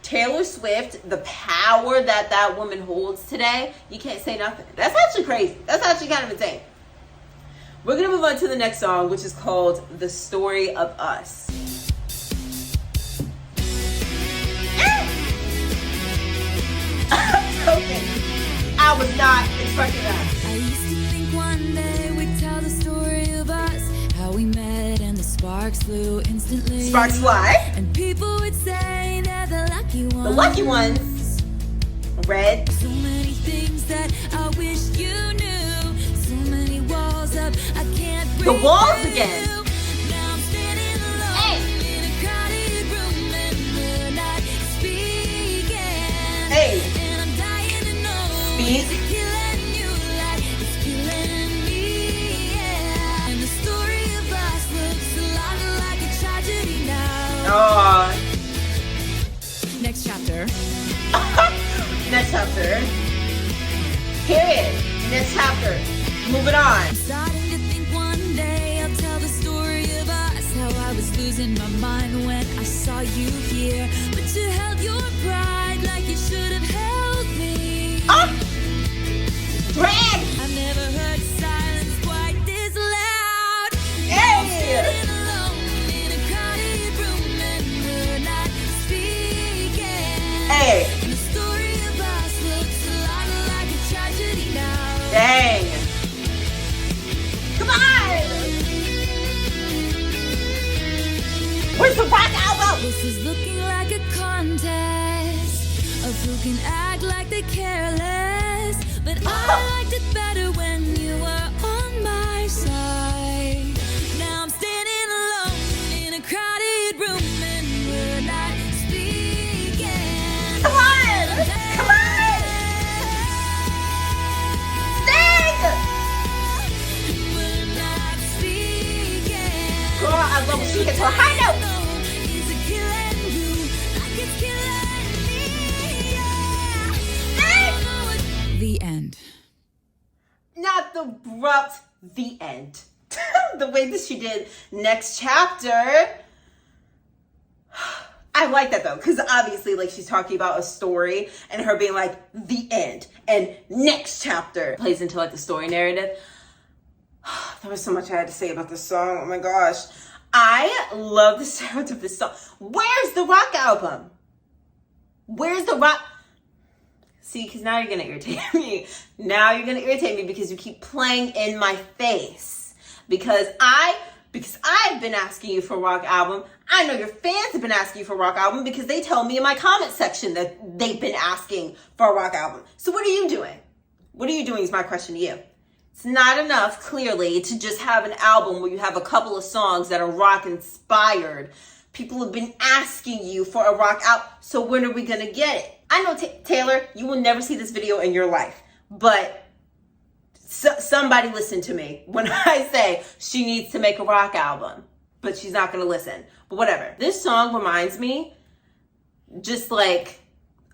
Taylor Swift, the power that woman holds today, you can't say nothing. That's actually crazy. That's actually kind of insane. We're gonna move on to the next song, which is called The Story of Us. Okay. I was not expecting that. I used to think one day we'd tell the story of us, how we met Sparks flew instantly. Sparks fly. And people would say they're the lucky ones. The lucky ones. Red. So many things that I wish you knew. So many walls up, I can't break The walls through. again. Now I'm standing alone in a crowded room and we're not speaking. Hey. And I'm dying to know. Speak. Is it killing you like it's killing me? Yeah. And the story of us looks a lot like a tragedy now. Oh. Next chapter. Next chapter. Period. Next chapter. Moving on. Starting to think one day I'll tell the story of us. How I was losing my mind when I saw you here. But you held your pride like you should have held me. Up. Drag. I've never heard silence quite this loud. Hey. Sitting alone in a crowded room and we're not speaking. Hey. And the story of us looks a lot like a tragedy now. Dang. Come on. Where's the rock album? This is looking like a contest of who can act like they're careless. But I liked it better when you were on my side. Now I'm standing alone in a crowded room and we're not speaking. Come on. Come on. Sing. We're not speaking. Girl, I love when she hits her high note. Is it killing you like it's killing me? Yeah. The end. Not the abrupt the end. The way that she did next chapter. I like that though, because obviously like she's talking about a story and her being like the end and next chapter plays into like the story narrative. There was so much I had to say about this song. Oh my gosh. I love the sound of this song. Where's the rock album? Where's the rock? See, because now you're going to irritate me. Now you're going to irritate me because you keep playing in my face. Because I've been asking you for a rock album. I know your fans have been asking you for a rock album because they tell me in my comment section that they've been asking for a rock album. So what are you doing? What are you doing is my question to you. It's not enough, clearly, to just have an album where you have a couple of songs that are rock inspired. People have been asking you for a rock album. So when are we going to get it? I know, Taylor, you will never see this video in your life, but somebody listen to me when I say she needs to make a rock album, but she's not going to listen. But whatever. This song reminds me just like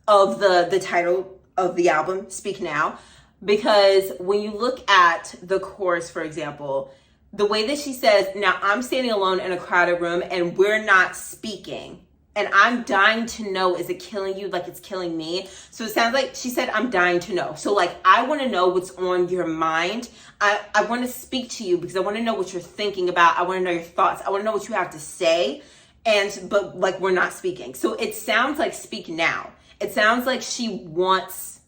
of the title of the album, Speak Now, because when you look at the chorus, for example, the way that she says, now I'm standing alone in a crowded room and we're not speaking. And I'm dying to know, is it killing you like it's killing me? So it sounds like she said, I'm dying to know. So like, I want to know what's on your mind. I want to speak to you because I want to know what you're thinking about. I want to know your thoughts. I want to know what you have to say. But like, we're not speaking. So it sounds like speak now. It sounds like she wants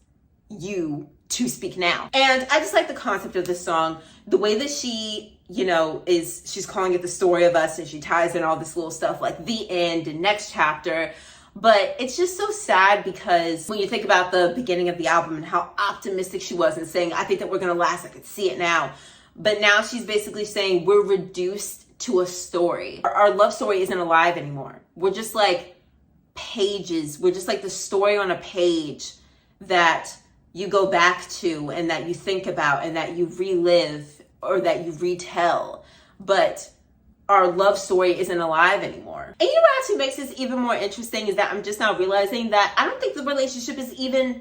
you to speak now. And I just like the concept of this song, the way that she, she's calling it the story of us, and she ties in all this little stuff like the end and next chapter. But it's just so sad because when you think about the beginning of the album and how optimistic she was and saying, I think that we're going to last, I could see it now. But now she's basically saying we're reduced to a story. Our love story isn't alive anymore. We're just like pages. We're just like the story on a page that you go back to and that you think about and that you relive or that you retell. But our love story isn't alive anymore. And you know what actually makes this even more interesting is that I'm just now realizing that I don't think the relationship is even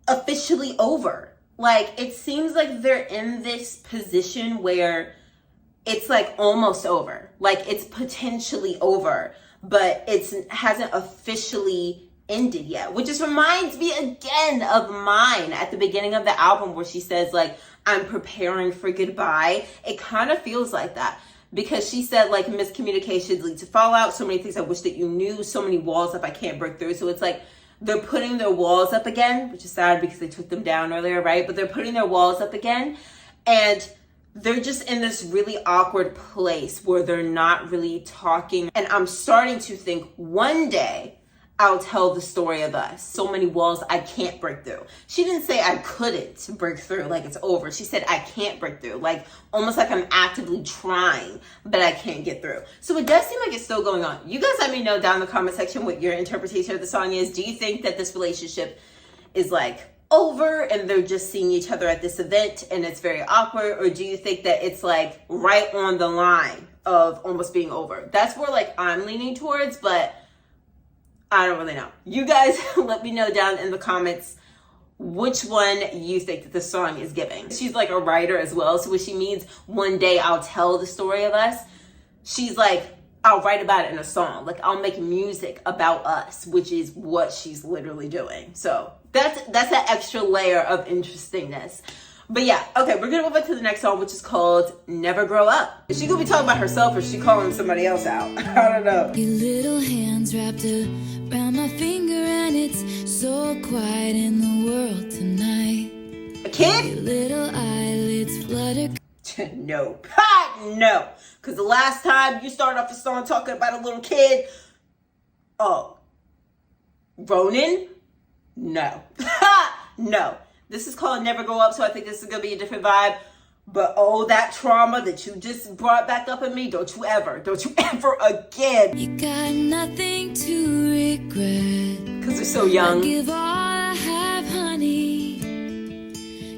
officially over. Like, it seems like they're in this position where it's like almost over. Like, it's potentially over, but it hasn't officially ended yet, which just reminds me again of Mine at the beginning of the album where she says like, I'm preparing for goodbye. It kind of feels like that because she said like miscommunications lead to fallout. So many things I wish that you knew, so many walls up I can't break through. So it's like they're putting their walls up again, which is sad because they took them down earlier, right? But they're putting their walls up again. And they're just in this really awkward place where they're not really talking. And I'm starting to think one day I'll tell the story of us. So many walls I can't break through. She didn't say I couldn't break through, like it's over. She said I can't break through, like almost like I'm actively trying, but I can't get through. So it does seem like it's still going on. You guys let me know down in the comment section what your interpretation of the song is. Do you think that this relationship is like over and they're just seeing each other at this event and it's very awkward? Or do you think that it's like right on the line of almost being over? That's where like I'm leaning towards, but I don't really know. You guys let me know down in the comments which one you think that the song is giving. She's like a writer as well. So when she means one day I'll tell the story of us, she's like, I'll write about it in a song. Like I'll make music about us, which is what she's literally doing. So that's an extra layer of interestingness. But yeah, okay, we're gonna move on to the next song, which is called Never Grow Up. Is she gonna be talking about herself or is she calling somebody else out? I don't know. Your little hands wrapped around my finger, and it's so quiet in the world tonight. A kid? Your little eyelids flutter. No. Ha! No. Because the last time you started off a song talking about a little kid, oh, Ronan? No. Ha! No. This is called Never Grow Up, so I think this is going to be a different vibe. But oh, that trauma that you just brought back up in me, don't you ever again. You got nothing to regret. Because they're so young. I'd give all I have, honey,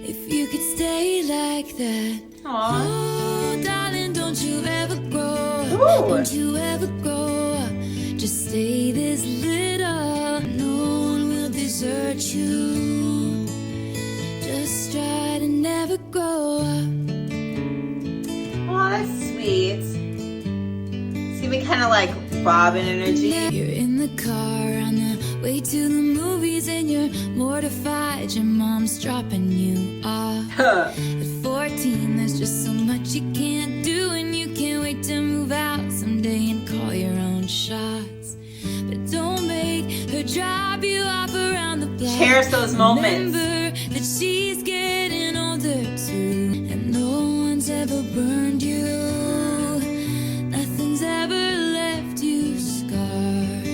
if you could stay like that. Aww. Oh, darling, don't you ever grow up. Ooh. Don't you ever grow up. Just stay this little. No one will desert you. Just try to never grow up. Oh, that's sweet. It's giving kind of like Robin energy. You're in the car on the way to the movies, and you're mortified your mom's dropping you off. At 14, there's just so much you can't do, and you can't wait to move out someday and call your own shots. But don't make her drop you off around the block. Cherish those moments. Remember that she's getting older too, and no one's ever burned you. Nothing's ever left you scarred.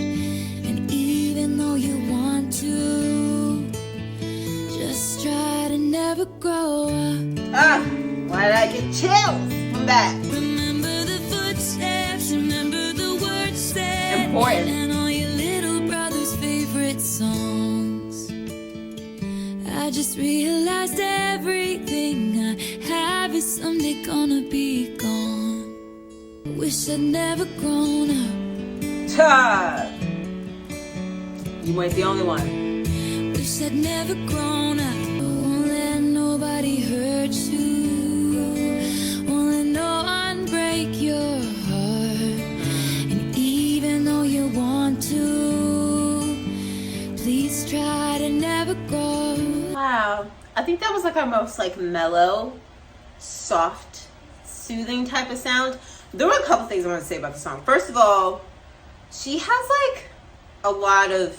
And even though you want to, just try to never grow up. Ah, why did I get chills from that? Remember the footsteps, remember the words said, Important. and all your little brother's favorite songs. I just realized everything I have is someday gonna be gone. Wish I'd never grown up. Ta! You ain't the only one. Wish I'd never grown up. Won't let nobody hurt you. Won't let no one break your heart. And even though you want to, please try to never grow. Wow. I think that was like our most like mellow, soft, soothing type of sound. There were a couple things I want to say about the song. First of all, she has like a lot of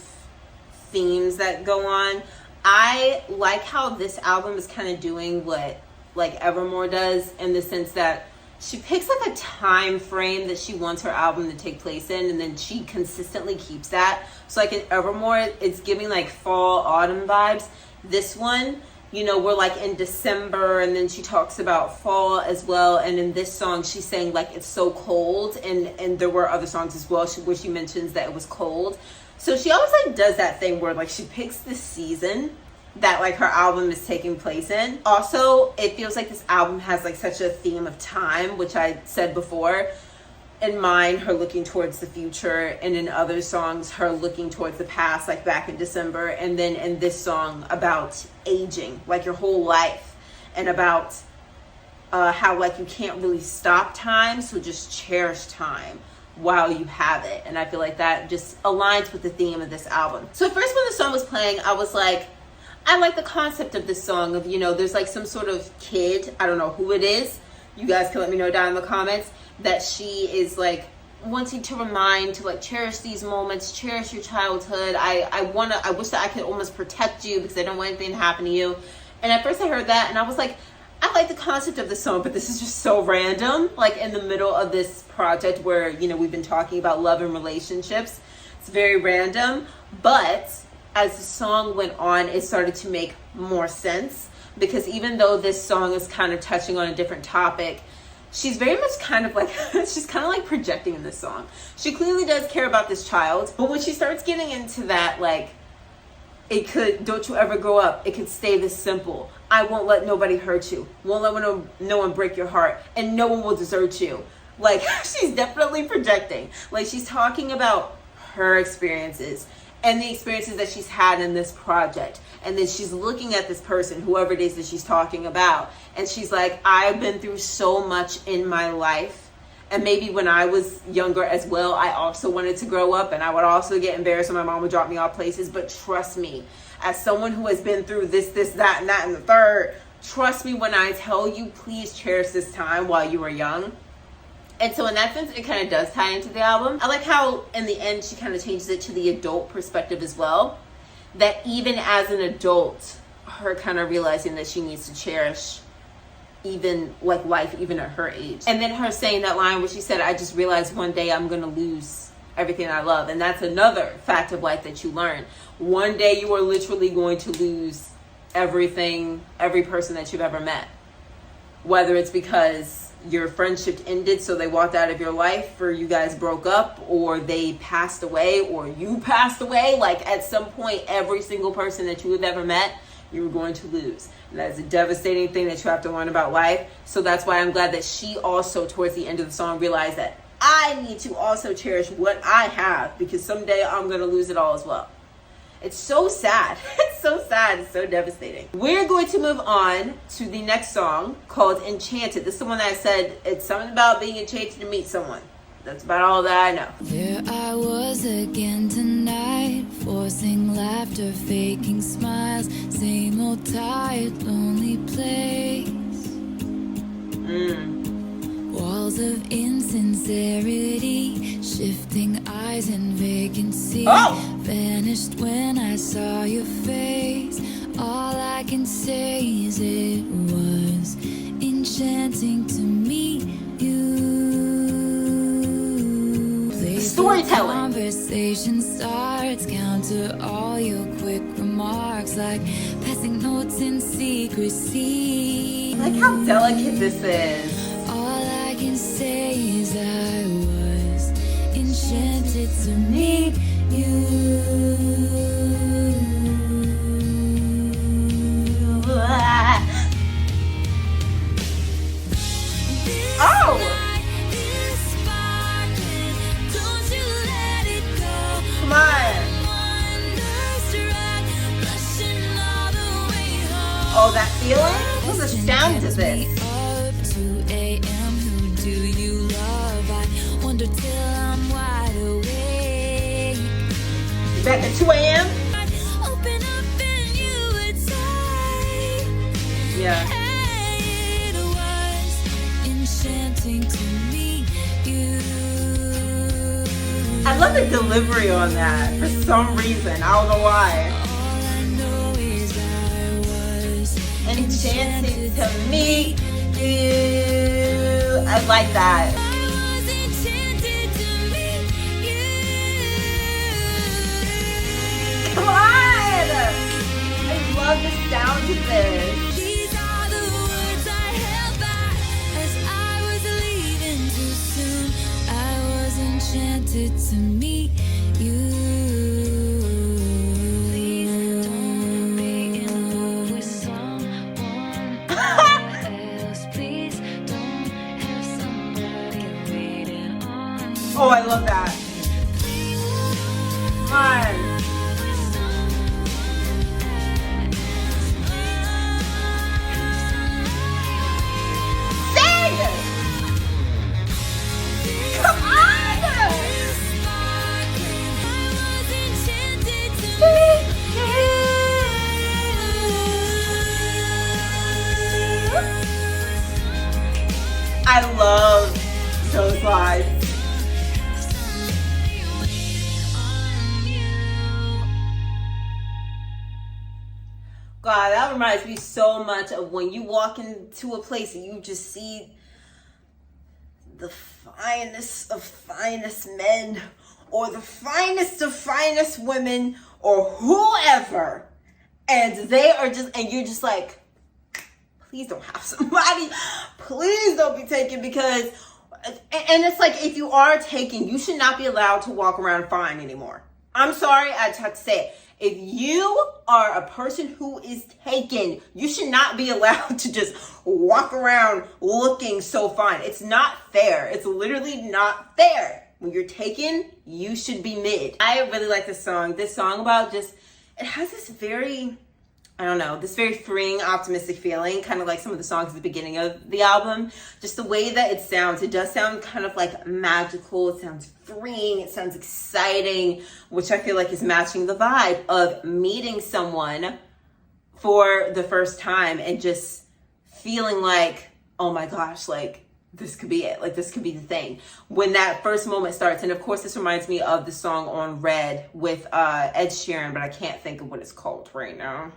themes that go on. I like how this album is kind of doing what like Evermore does, in the sense that she picks like a time frame that she wants her album to take place in, and then she consistently keeps that. So like in Evermore, it's giving like fall, autumn vibes. This one, you know, we're like in December, and then she talks about fall as well. And in this song, she's saying like it's so cold, and there were other songs as well where she mentions that it was cold. So she always like does that thing where like she picks the season that like her album is taking place in. Also, it feels like this album has like such a theme of time, which I said before. In mine, her looking towards the future, and in other songs, her looking towards the past, like back in December. And then in this song, about aging, like your whole life, and about how like you can't really stop time, so just cherish time while you have it. And I feel like that just aligns with the theme of this album. So at first when the song was playing, I was like, I like the concept of this song of, you know, there's like some sort of kid, I don't know who it is, you guys can let me know down in the comments, that she is like wanting to remind to like cherish these moments, cherish your childhood. I wish that I could almost protect you because I don't want anything to happen to you. And at first I heard that and I was like, I like the concept of the song, but this is just so random. Like in the middle of this project where, you know, we've been talking about love and relationships. It's very random, but as the song went on, it started to make more sense, because even though this song is kind of touching on a different topic, she's very much kind of like, she's kind of like projecting in this song. She clearly does care about this child, but when she starts getting into that, like, it could, don't you ever grow up, it could stay this simple. I won't let nobody hurt you. Won't let no one break your heart. And no one will desert you. Like, she's definitely projecting. Like, she's talking about her experiences and the experiences that she's had in this project. And then she's looking at this person, whoever it is that she's talking about. And she's like, I've been through so much in my life. And maybe when I was younger as well, I also wanted to grow up, and I would also get embarrassed when my mom would drop me off places. But trust me, as someone who has been through this, that, and the third, trust me when I tell you, please cherish this time while you are young. And so in that sense, it kind of does tie into the album. I like how in the end, she kind of changes it to the adult perspective as well. That even as an adult, her kind of realizing that she needs to cherish even like life, even at her age. And then her saying that line where she said, I just realized one day I'm going to lose everything I love. And that's another fact of life that you learn. One day you are literally going to lose everything, every person that you've ever met. Whether it's because your friendship ended, so they walked out of your life, or you guys broke up, or they passed away, or you passed away. Like at some point, every single person that you have ever met, you're going to lose. And that's a devastating thing that you have to learn about life. So that's why I'm glad that she also, towards the end of the song, realized that I need to also cherish what I have, because someday I'm going to lose it all as well. It's so sad. It's so sad. It's so devastating. We're going to move on to the next song called Enchanted. This is the one that I said, it's something about being enchanted to meet someone. That's about all that I know. There I was again tonight, forcing laughter, faking smiles, same old tired, lonely place. Walls of insincerity, shifting eyes and vacancy. Vanished when I saw your face. All I can say is it was enchanting to meet you. Storytelling. Conversation starts, counter all your quick remarks, like passing notes in secrecy. I like how delicate this is. All I can say is I was enchanted to meet you. Oh! Come on. Oh, that feeling? What's the sound to this? Up 2 a.m. Who do you love? I wonder till I'm wide awake. You back at 2 a.m.? Open up and you would say, Yeah. hey, it was enchanting to meet you. I love the delivery on that for some reason. I don't know why. All I know is I was Enchanted to meet you. I like that. I was enchanted to meet you. Come on! I love the sound of this. These are the words I held back as I was leaving too soon. I was enchanted to meet you. Please don't be in love with someone else. Please don't have somebody God, that reminds me so much of when you walk into a place and you just see the finest of finest men or the finest of finest women or whoever, and they are just, and you're just like, please don't have somebody, please don't be taken, because, and it's like, if you are taken, you should not be allowed to walk around fine anymore. I'm sorry, I just have to say it. If you are a person who is taken, you should not be allowed to just walk around looking so fine. It's not fair. It's literally not fair. When you're taken, you should be mid. I really like this song. This song about just, it has this very, I don't know, this very freeing, optimistic feeling, kind of like some of the songs at the beginning of the album. Just the way that it sounds, it does sound kind of like magical. It sounds freeing. It sounds exciting, which I feel like is matching the vibe of meeting someone for the first time and just feeling like, oh my gosh, like, this could be it. Like, this could be the thing. When that first moment starts, and of course, this reminds me of the song on Red with Ed Sheeran, but I can't think of what it's called right now.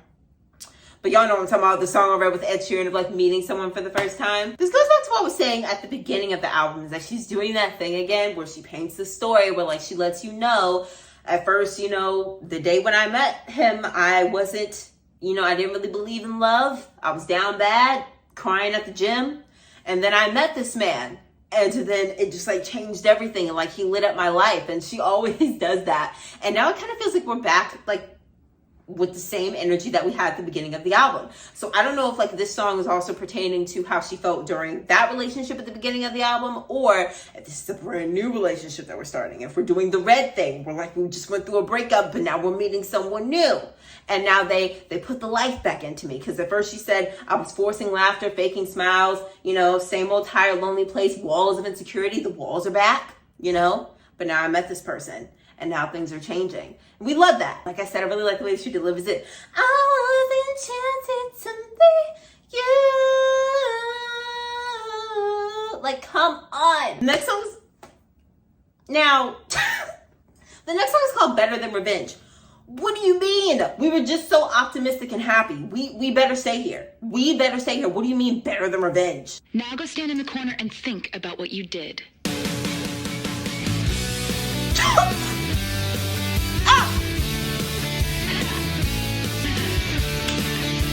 But y'all know what I'm talking about, the song I read with Ed Sheeran of like meeting someone for the first time. This goes back to what I was saying at the beginning of the album, is that she's doing that thing again where she paints the story where like she lets you know, at first, you know, the day when I met him, I wasn't, you know, I didn't really believe in love. I was down bad, crying at the gym. And then I met this man. And then it just like changed everything. And like he lit up my life. And she always does that. And now it kind of feels like we're back like with the same energy that we had at the beginning of the album. So I don't know if like this song is also pertaining to how she felt during that relationship at the beginning of the album, or if this is a brand new relationship that we're starting. If we're doing the Red thing, we're like, we just went through a breakup, but now we're meeting someone new. And now they put the life back into me. Because at first she said, I was forcing laughter, faking smiles, you know, same old tired, lonely place, walls of insecurity. The walls are back, you know, but now I met this person. And now things are changing. We love that. Like I said, I really like the way she delivers it. I was enchanted to be you. Like, come on. Next song's, now, the next song is called Better Than Revenge. What do you mean? We were just so optimistic and happy. We better stay here. We better stay here. What do you mean better than revenge? Now go stand in the corner and think about what you did.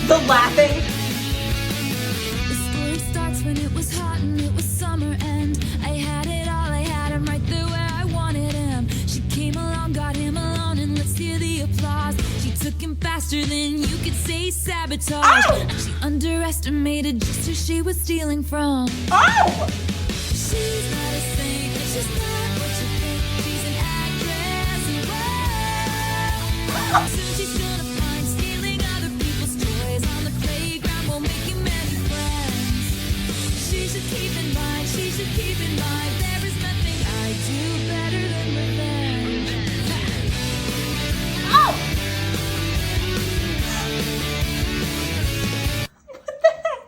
The laughing. The story starts when it was hot and it was summer and I had it all, I had him right there where I wanted him. She came along, got him alone, and let's hear the applause. She took him faster than you could say sabotage. Oh! She underestimated just who she was stealing from. Oh! She's not a saint, but she's not what you think. She's an actress, well, soon she's gonna find stealing other people's toys on the playground won't make you many friends. She should keep in mind, she should keep in mind, there is nothing I do better than revenge. Oh! What the heck?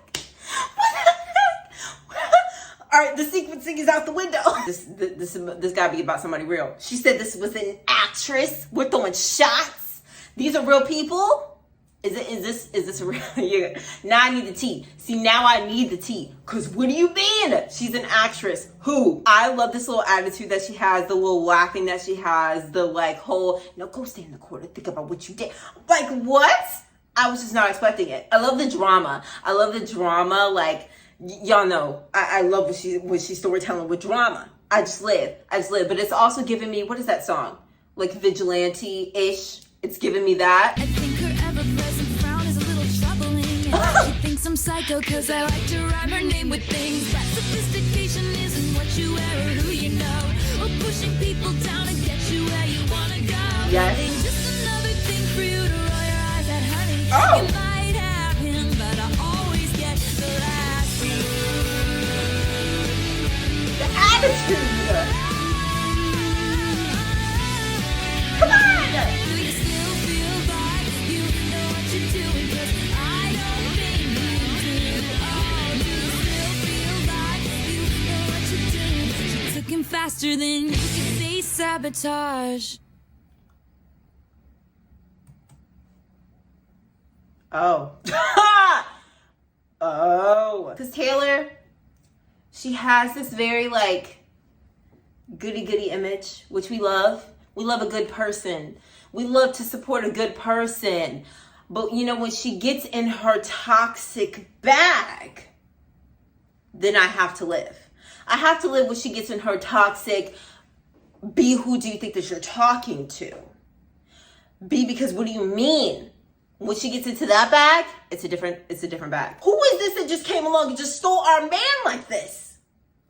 What the heck? All right, the sequencing is out the window. This gotta be about somebody real. She said this was an actress. We're throwing shots. These are real people. Is this real? Yeah. Now I need the tea. See, now I need the tea. Cause what do you mean? She's an actress. Who? I love this little attitude that she has, the little laughing that she has, the like whole, no, go stand in the corner, think about what you did. Like what? I was just not expecting it. I love the drama. I love the drama. Like y'all know, I love when she's storytelling with drama. I just live. But it's also giving me, what is that song? Like vigilante-ish. It's giving me that. I think her ever-present frown is a little troubling. She thinks I'm psycho cause I like to rhyme her name with things. That sophistication isn't what you wear or who you know, or pushing people down to get you where you wanna go. Yes. Ain't just another thing for you to roll your eyes at, honey. Oh. You might have him, but I always get the last word. The attitude. Come on. Do you still feel like you know what you're doing? 'Cause I don't think you do. Oh, do you still feel like you know what you're doing? She took him faster than you could say sabotage. Oh. Oh. Because Taylor, she has this very like goody-goody image, which we love. We love a good person. We love to support a good person. But you know, when she gets in her toxic bag, then I have to live. I have to live when she gets in her toxic, B, who do you think that you're talking to? B, because what do you mean? When she gets into that bag, it's a different bag. Who is this that just came along and just stole our man like this?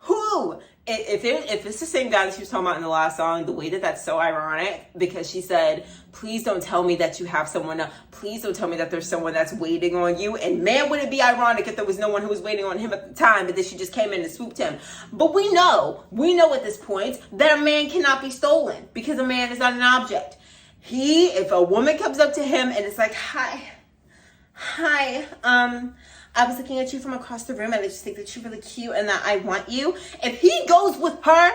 Who? If it's the same guy that she was talking about in the last song, the way that that's so ironic, because she said, please don't tell me that you have someone else. Please don't tell me that there's someone that's waiting on you. And man, would it be ironic if there was no one who was waiting on him at the time, but then she just came in and swooped him. But we know at this point that a man cannot be stolen because a man is not an object. If a woman comes up to him and it's like, hi, I was looking at you from across the room and I just think that you're really cute and that I want you. If he goes with her,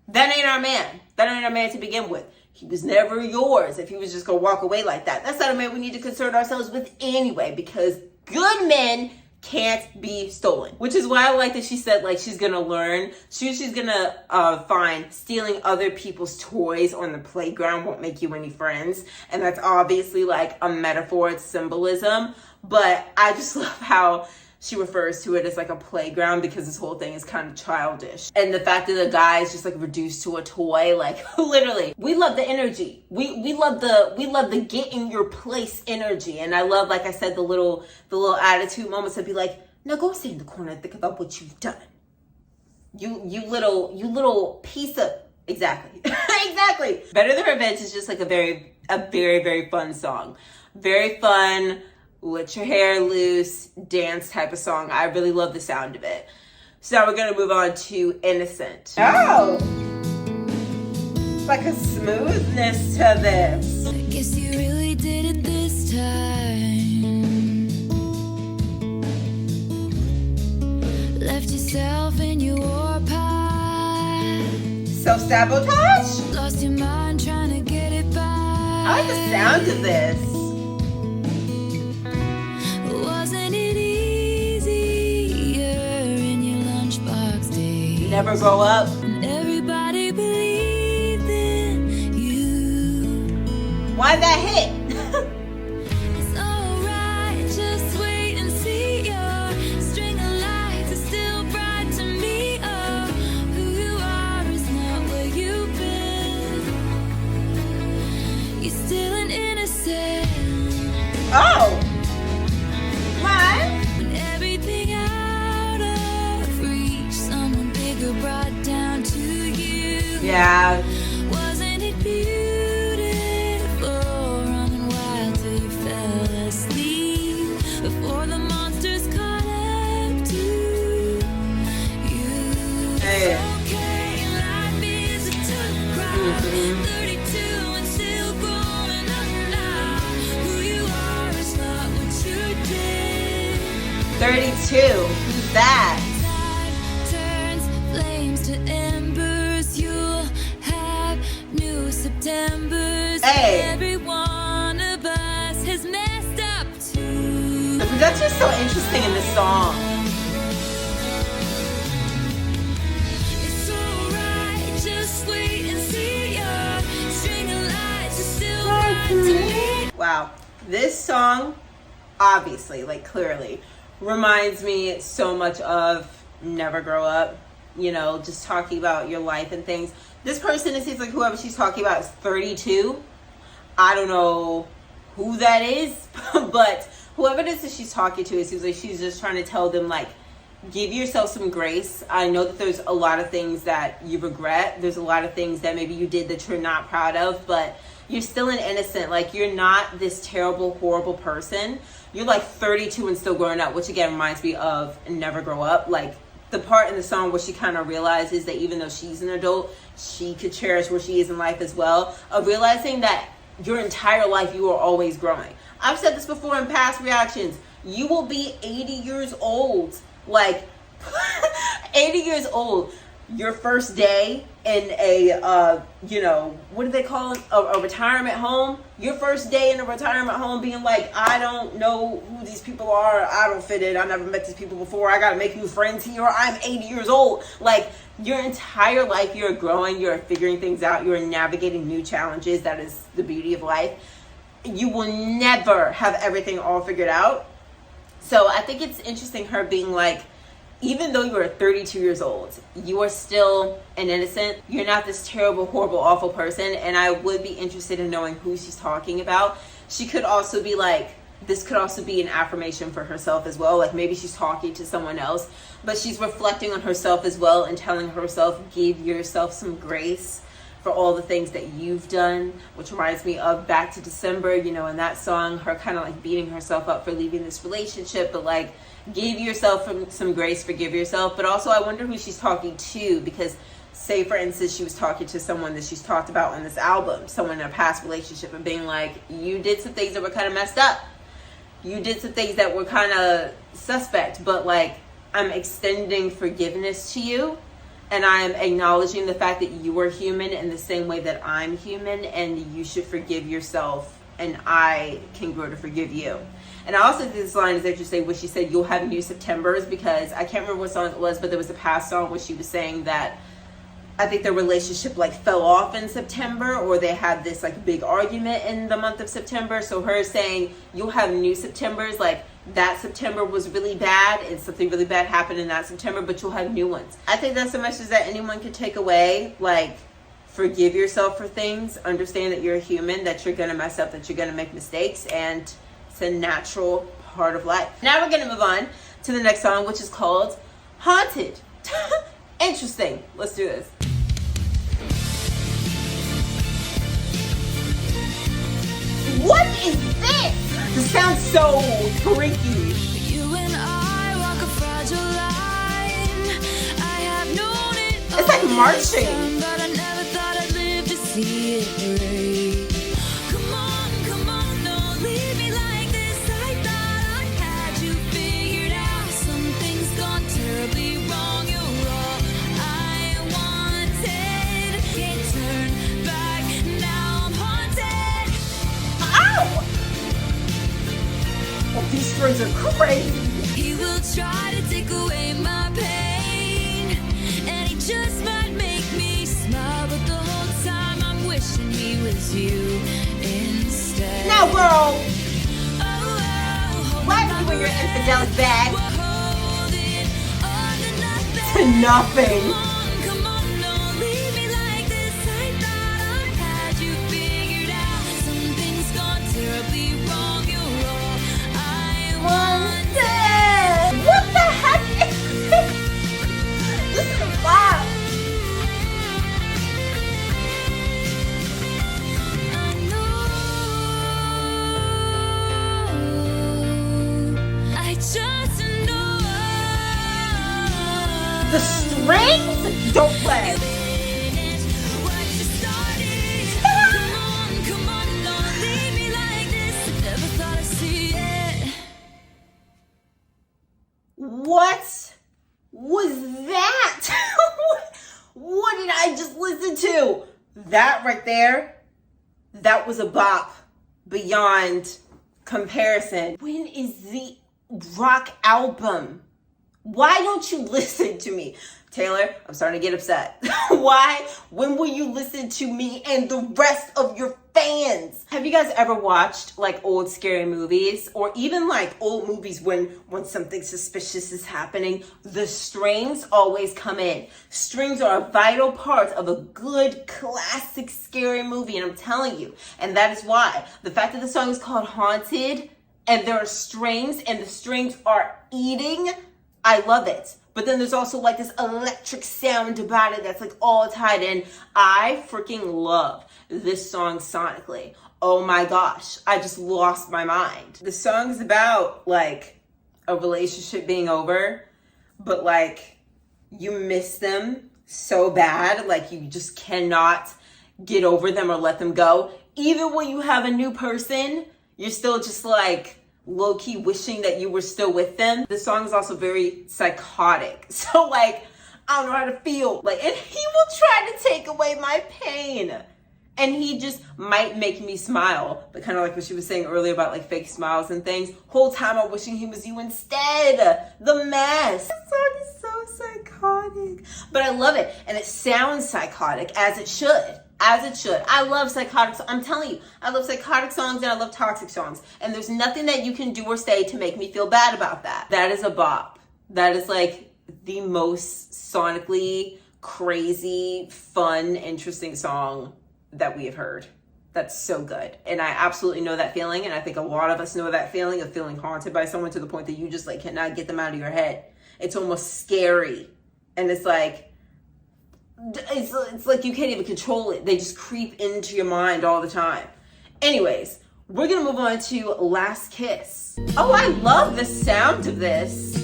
that ain't our man. That ain't our man to begin with. He was never yours if he was just going to walk away like that. That's not a man we need to concern ourselves with anyway, because good men can't be stolen. Which is why I like that she said, like, she's gonna learn. She's gonna find stealing other people's toys on the playground won't make you any friends. And that's obviously like a metaphor, it's symbolism. But I just love how she refers to it as like a playground, because this whole thing is kind of childish. And the fact that the guy is just like reduced to a toy, like literally, we love the energy. We love the get in your place energy. And I love, like I said, the little attitude moments to be like, now go sit in the corner and think about what you've done. You little piece of, exactly. Exactly. Better Than Revenge is just like a very, very fun song. Very fun, let your hair loose, dance type of song. I really love the sound of it. So now we're going to move on to Innocent. Oh! It's like a smoothness to this. I guess you really did it this time. Left yourself in your warpath. Self-sabotage? Lost your mind trying to get it back. I like the sound of this. Wasn't it easier in your lunchbox days? Never grow up. Everybody believed in you. Why'd that hit? It's alright, just wait and see. Your string of lights is still bright to me. Oh, who you are is not where you've been. You're still an innocent. Oh! What? When everything out of reach, someone bigger brought down to you. Yeah. Wasn't it beautiful, running wild till you fell asleep, before the monsters caught up to you? Hey. It's okay, life is a tough crowd. 32 and still growing up now. Who you are is not what you did. 32. Who's that? Turns flames to embers. You'll have new Septembers. Hey. Every one of us has messed up too. The production's so interesting in this song. It's alright, just wait and see. Your string of lights is still bright to me. Wow. This song, obviously, like clearly, reminds me so much of Never Grow Up. You know, just talking about your life and things. This person, it seems like whoever she's talking about is 32. I don't know who that is, but whoever it is that she's talking to, it seems like she's just trying to tell them, like, give yourself some grace. I know that there's a lot of things that you regret. There's a lot of things that maybe you did that you're not proud of, but you're still an innocent. Like, you're not this terrible, horrible person. You're like 32 and still growing up, which again reminds me of Never Grow Up. Like, the part in the song where she kind of realizes that even though she's an adult, she could cherish where she is in life as well. Of realizing that your entire life you are always growing. I've said this before in past reactions. You will be 80 years old. Like, 80 years old. your first day in a, what do they call it? A retirement home. Your first day in a retirement home being like, I don't know who these people are. I don't fit in. I never met these people before. I got to make new friends here. I'm 80 years old. Like, your entire life, you're growing, you're figuring things out, you're navigating new challenges. That is the beauty of life. You will never have everything all figured out. So I think it's interesting her being like, even though you are 32 years old, you are still an innocent. You're not this terrible, horrible, awful person. And I would be interested in knowing who she's talking about. She could also be like, this could also be an affirmation for herself as well. Like maybe she's talking to someone else, but she's reflecting on herself as well and telling herself, give yourself some grace for all the things that you've done, which reminds me of Back to December, in that song, her kind of like beating herself up for leaving this relationship, but like, give yourself some grace, forgive yourself. But also I wonder who she's talking to, because say for instance she was talking to someone that she's talked about on this album, someone in a past relationship, and being like, you did some things that were kind of messed up, you did some things that were kind of suspect, but like, I'm extending forgiveness to you, and I'm acknowledging the fact that you are human in the same way that I'm human, and you should forgive yourself, and I can grow to forgive you. And I also think this line is interesting where she said, you'll have new Septembers, because I can't remember what song it was, but there was a past song where she was saying that I think their relationship like fell off in September, or they had this like big argument in the month of September. So her saying, you'll have new Septembers, like that September was really bad and something really bad happened in that September, but you'll have new ones. I think that's a message that anyone can take away. Like, forgive yourself for things, understand that you're a human, that you're gonna mess up, that you're gonna make mistakes, and it's a natural part of life. Now we're gonna move on to the next song, which is called Haunted. Interesting. Let's do this. What is this? This sounds so freaky. You and I walk a fragile line. I have known it. It's like marching. But I never thought I'd live to see it break. Come on, don't leave me like this. I thought I had you figured out. Something's gone terribly wrong. You're all I wanted. Can't turn back. Now I'm haunted. Ow! Oh, these strings are crazy. He will try to take away my pain, and he just might make me smile, but the whole time I'm wishing he was you instead. Now, girl, Oh, why are you in your infidelic bag? holding on to nothing. To nothing. Come on, don't leave me like this. I thought I had you figured out. Something's gone terribly wrong. You're all I wanted. What the heck is this? This is a vibe. I know. I just know. The strings don't play. Finish what you started. Come on, don't leave me like this. Never thought I'd see it. What was that? What did I just listen to? That right there, that was a bop beyond comparison. When is the rock album? Why don't you listen to me? Taylor, I'm starting to get upset. Why? When will you listen to me and the rest of your fans? Have you guys ever watched like old scary movies, or even like old movies when something suspicious is happening? The strings always come in. Strings are a vital part of a good classic scary movie, and I'm telling you, and that is why the fact that the song is called Haunted and there are strings and the strings are eating, I love it. But then there's also like this electric sound about it that's like all tied in. I freaking love this song sonically. Oh my gosh, I just lost my mind. The song's about like a relationship being over, but like you miss them so bad, like you just cannot get over them or let them go. Even when you have a new person, you're still just like low-key wishing that you were still with them. The song is also very psychotic. So like, I don't know how to feel. Like, and he will try to take away my pain. And he just might make me smile. But kind of like what she was saying earlier about like fake smiles and things. Whole time I'm wishing he was you instead. The mess. This song is so psychotic. But I love it. And it sounds psychotic, as it should. As it should. I love psychotic songs. I'm telling you, I love psychotic songs and I love toxic songs. And there's nothing that you can do or say to make me feel bad about that. That is a bop. That is like the most sonically crazy, fun, interesting song that we have heard. That's so good. And I absolutely know that feeling. And I think a lot of us know that feeling of feeling haunted by someone to the point that you just like cannot get them out of your head. It's almost scary. And it's like you can't even control it. They just creep into your mind all the time. Anyways, we're gonna move on to Last Kiss. Oh, I love the sound of this.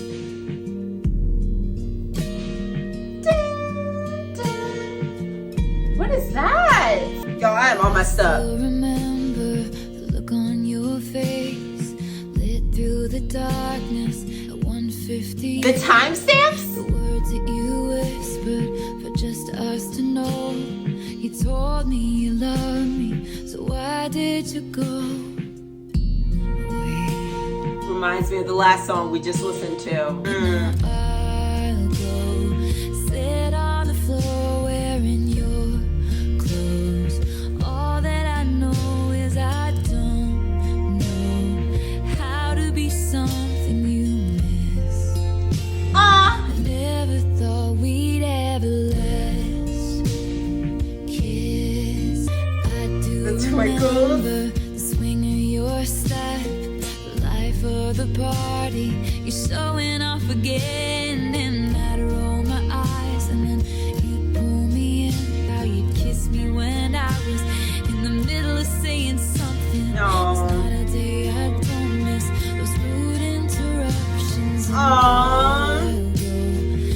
What is that? Y'all, I am all messed up. Remember the look on your face, lit through the darkness at 1:50. The timestamps? The words that you whispered for just us to know. You told me you loved me, so why did you go away? Reminds me of the last song we just listened to. I'll go sit on the floor wearing your clothes. All that I know is I don't know how to be something you miss. I never thought we'd ever last kiss. I do The twinkles. remember the swing of your step, the life of the party. You're showing off again, and I'd roll my eyes, and then you'd pull me in. How you'd kiss me when I was in the middle of saying something. Aw. It's not a day I don't miss those rude interruptions. Aww.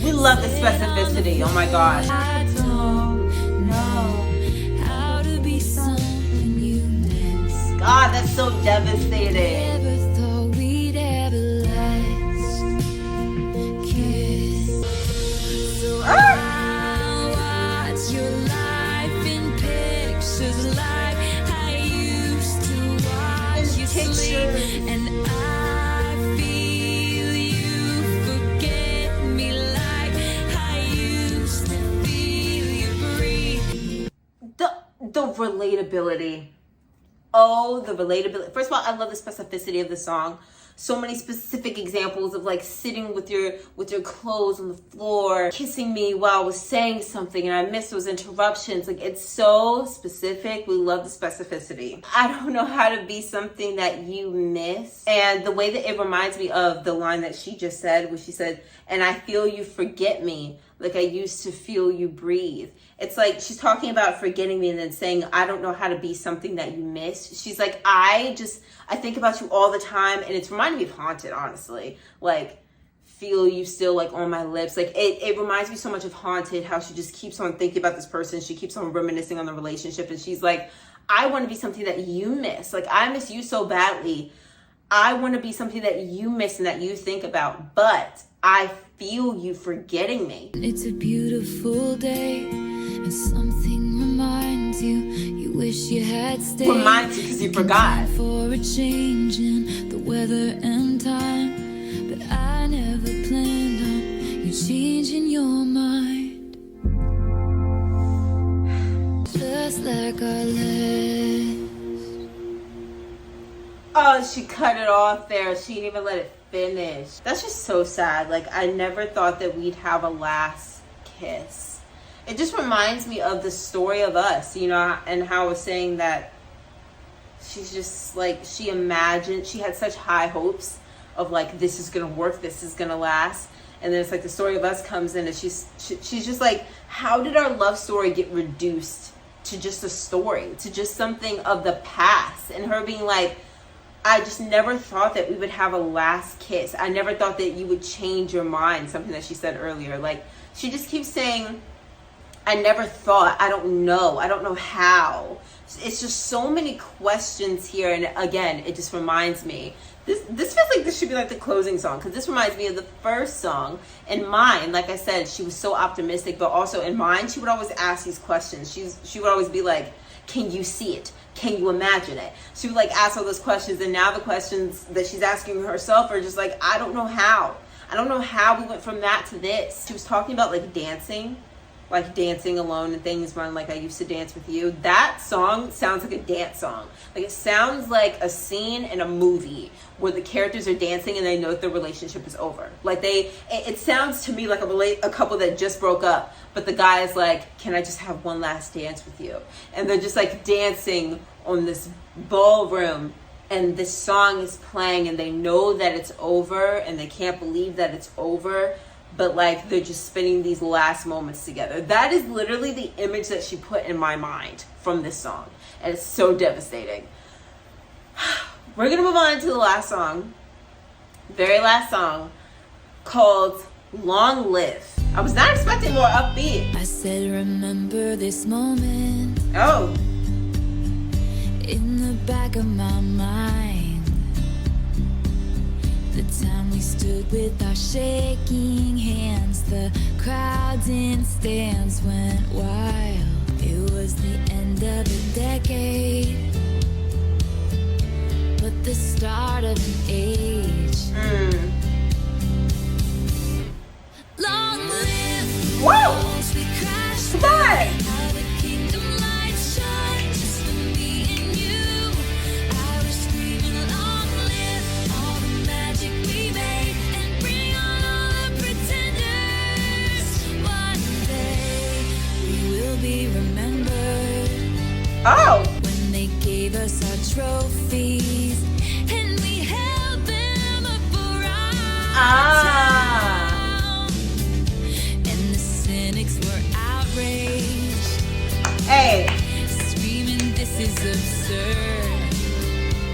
We love the specificity. Oh my gosh. I don't know how to be something you miss. God, that's so devastating. Never thought we'd ever last kiss. So I'll watch your life in pictures like I used to watch you sleep. And I feel you forget me like I used to feel you breathe. The relatability. Oh, the relatability. First of all, I love the specificity of the song. So many specific examples of like sitting with your clothes on the floor, kissing me while I was saying something, and I missed those interruptions. Like, it's so specific. We love the specificity. I don't know how to be something that you miss. And the way that it reminds me of the line that she just said, where she said, and I feel you forget me like I used to feel you breathe. It's like she's talking about forgetting me and then saying, I don't know how to be something that you miss. She's like, I think about you all the time. And it's reminding me of Haunted, honestly. Like, feel you still like on my lips. Like, it reminds me so much of Haunted, how she just keeps on thinking about this person. She keeps on reminiscing on the relationship. And she's like, I want to be something that you miss. Like, I miss you so badly. I want to be something that you miss and that you think about. But I feel you forgetting me. It's a beautiful day, and something reminds you, you wish you had stayed. Reminds you because you forgot. For a change in the weather and time, but I never planned on you changing your mind. Just like our last. Oh, she cut it off there. She didn't even let it finish. That's just so sad. Like, I never thought that we'd have a last kiss. It just reminds me of the story of us, you know, and how I was saying that she's just like, she imagined, she had such high hopes of like, this is gonna work, this is gonna last. And then it's like the story of us comes in and she's just like, how did our love story get reduced to just a story, to just something of the past? And her being like, I just never thought that we would have a last kiss. I never thought that you would change your mind, something that she said earlier. Like, she just keeps saying, I never thought, I don't know how. It's just so many questions here. And again, it just reminds me This feels like this should be like the closing song, because this reminds me of the first song. In mine, like I said, she was so optimistic, but also in mine, she would always ask these questions. She would always be like, can you see it? Can you imagine it? She would like ask all those questions, and now the questions that she's asking herself are just like, I don't know how. I don't know how we went from that to this. She was talking about like dancing alone and things when like I used to dance with you. That song sounds like a dance song. Like it sounds like a scene in a movie where the characters are dancing and they know that their relationship is over. Like it sounds to me like a couple that just broke up, but the guy is like, can I just have one last dance with you? And they're just like dancing on this ballroom, and this song is playing, and they know that it's over and they can't believe that it's over, but like they're just spending these last moments together. That is literally the image that she put in my mind from this song, and it's so devastating. We're gonna move on to the last song, very last song, called Long Live. I was not expecting more upbeat. I said, remember this moment. Oh. In the back of my mind, the time we stood with our shaking hands, the crowds in stands went wild. It was the end of the decade, but the start of an age. Long live. Whoa! As we crash Come on! how the kingdom lights shine just for me and you. I was screaming, long live all the magic we made, and bring on all the pretenders. One day we will be remembered. Oh! When they gave us our trophies and we held them up for our town. And the cynics were outraged, Hey! screaming, this is absurd.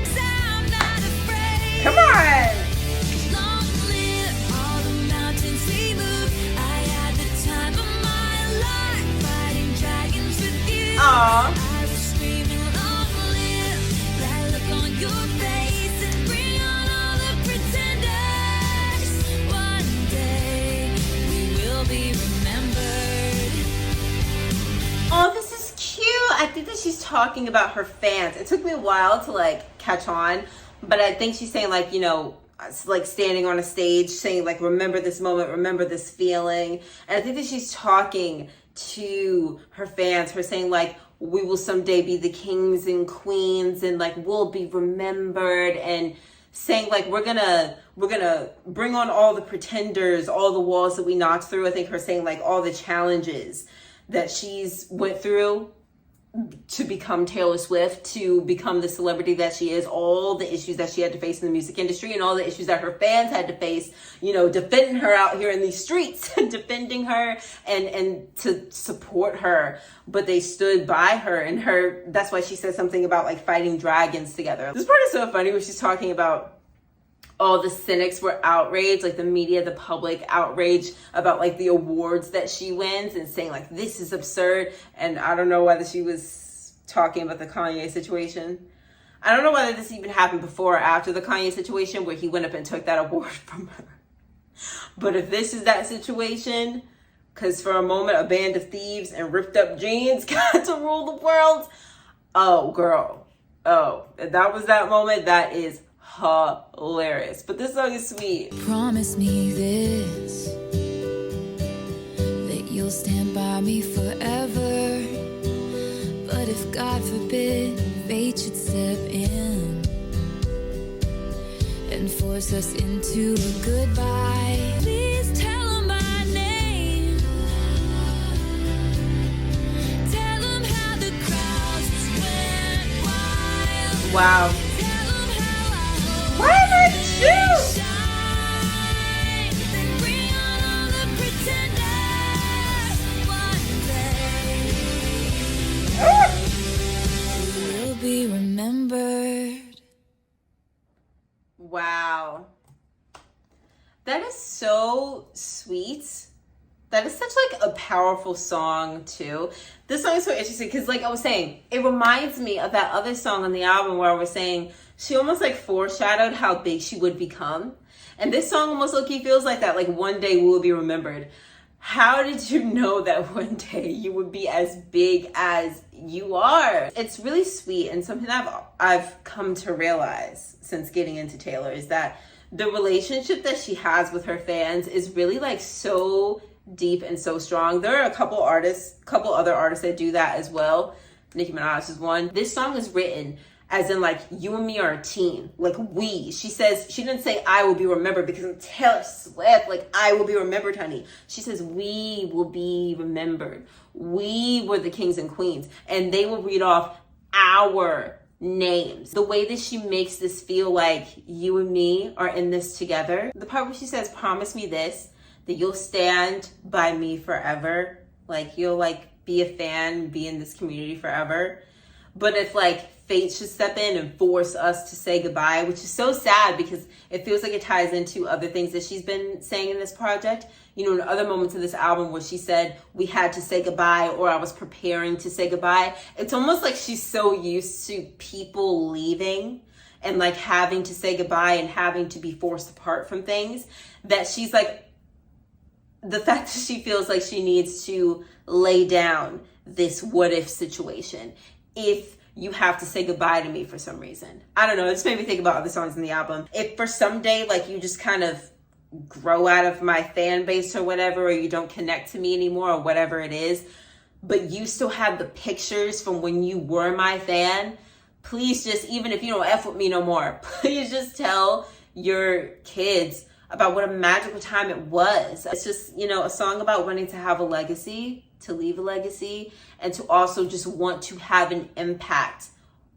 'Cause I'm not afraid. Come on! Long live all the mountains we moved. I had the time of my life fighting dragons with you. Aw. I was screaming, long live that look on your face, and bring on all the pretenders. One day we will be remembered. Oh, this is cute. I think that she's talking about her fans. It took me a while to like catch on, but I think she's saying like, you know, it's like standing on a stage saying like, remember this moment, remember this feeling. And I think that she's talking to her fans, her saying like, we will someday be the kings and queens, and like we'll be remembered, and saying like we're gonna bring on all the pretenders, all the walls that we knocked through. I think her saying like all the challenges that she's went through to become Taylor Swift, to become the celebrity that she is, all the issues that she had to face in the music industry, and all the issues that her fans had to face, you know, defending her out here in these streets, defending her and to support her. But they stood by her, and her, that's why she said something about like fighting dragons together. This part is so funny when she's talking about all the cynics were outraged, like the media, the public outraged about like the awards that she wins, and saying like, this is absurd. And I don't know whether she was talking about the Kanye situation. I don't know whether this even happened before or after the Kanye situation where he went up and took that award from her. But if this is that situation, because for a moment a band of thieves and ripped up jeans got to rule the world. Oh girl. Oh, if that was that moment, that is hilarious. But this song is sweet. Promise me this, that you'll stand by me forever. But if God forbid fate should step in and force us into a goodbye, please tell him my name. Tell him how the crowds went wild. Wow. Tell him how I hope Why am I shoes? shine. Then bring on all the pretenders. One day we'll be remembered. Wow. That is so sweet. That is such like a powerful song too. This song is so interesting because like I was saying, it reminds me of that other song on the album where I was saying she almost like foreshadowed how big she would become. And this song almost low-key feels like that, like one day we will be remembered. How did you know that one day you would be as big as you are? It's really sweet, and something that I've come to realize since getting into Taylor is that the relationship that she has with her fans is really like so deep and so strong. There are a couple other artists that do that as well. Nicki Minaj is one. This song is written as in like you and me are a team, like we. She says, she didn't say I will be remembered because I'm Taylor Swift, like I will be remembered, honey. She says we will be remembered. We were the kings and queens, and they will read off our names. The way that she makes this feel like you and me are in this together. The part where she says, promise me this, that you'll stand by me forever. Like you'll like be a fan, be in this community forever. But if like fate should step in and force us to say goodbye, which is so sad because it feels like it ties into other things that she's been saying in this project. You know, in other moments of this album where she said we had to say goodbye or I was preparing to say goodbye. It's almost like she's so used to people leaving and like having to say goodbye and having to be forced apart from things that she's like, the fact that she feels like she needs to lay down this what if situation. If you have to say goodbye to me for some reason. I don't know, it just made me think about other songs in the album. If for some day, like you just kind of grow out of my fan base or whatever, or you don't connect to me anymore or whatever it is, but you still have the pictures from when you were my fan, please just, even if you don't F with me no more, please just tell your kids about what a magical time it was. It's just, you know, a song about wanting to have a legacy, to leave a legacy, and to also just want to have an impact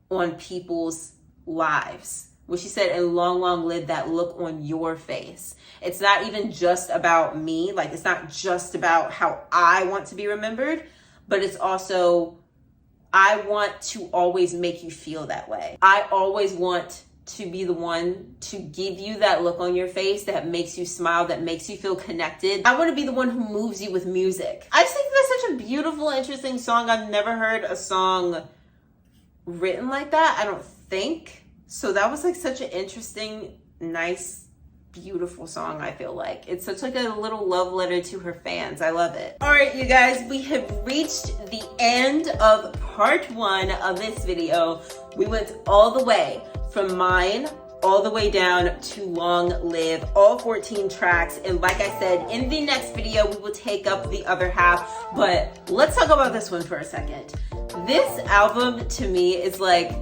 on people's lives. What she said, and long, long live that look on your face. It's not even just about me. Like, it's not just about how I want to be remembered, but it's also, I want to always make you feel that way. I always want to be the one to give you that look on your face that makes you smile, that makes you feel connected. I want to be the one who moves you with music. I just think that's such a beautiful, interesting song. I've never heard a song written like that, I don't think. So that was like such an interesting, nice, beautiful song, I feel like. It's such like a little love letter to her fans. I love it. All right, you guys, we have reached the end of part 1 of this video. We went all the way from Mine all the way down to Long Live, all 14 tracks. And like I said, in the next video, we will take up the other half. But let's talk about this one for a second. This album to me is like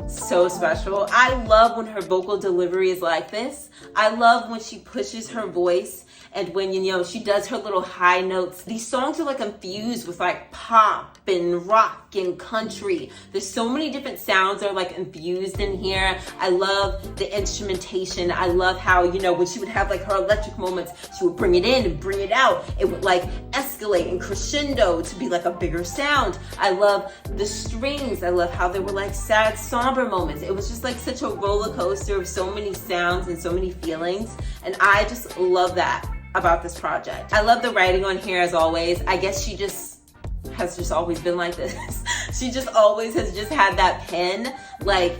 so special. I love when her vocal delivery is like this. I love when she pushes her voice and when, you know, she does her little high notes. These songs are like infused with like pop and rock and country. There's so many different sounds that are like infused in here. I love the instrumentation. I love how, you know, when she would have like her electric moments, she would bring it in and bring it out. It would like escalate and crescendo to be like a bigger sound. I love the strings. I love how there were like sad, somber moments. It was just like such a roller coaster of so many sounds and so many feelings. And I just love that about this project. I love the writing on here as always. I guess she just has just always been like this. She just always has just had that pen. Like,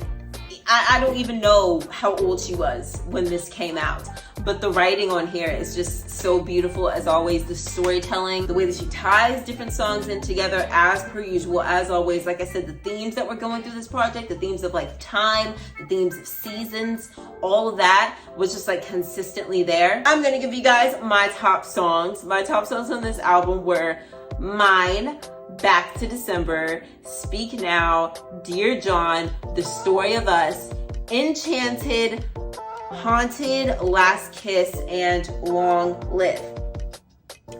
I don't even know how old she was when this came out, but the writing on here is just so beautiful as always. The storytelling, the way that she ties different songs in together as per usual, as always. Like I said, the themes that we're going through this project, the themes of like time, the themes of seasons, all of that was just like consistently there. I'm gonna give you guys my top songs. My top songs on this album were Mine, Back to December, Speak Now, Dear John, The Story of Us, Enchanted, Haunted, Last Kiss, and Long Live.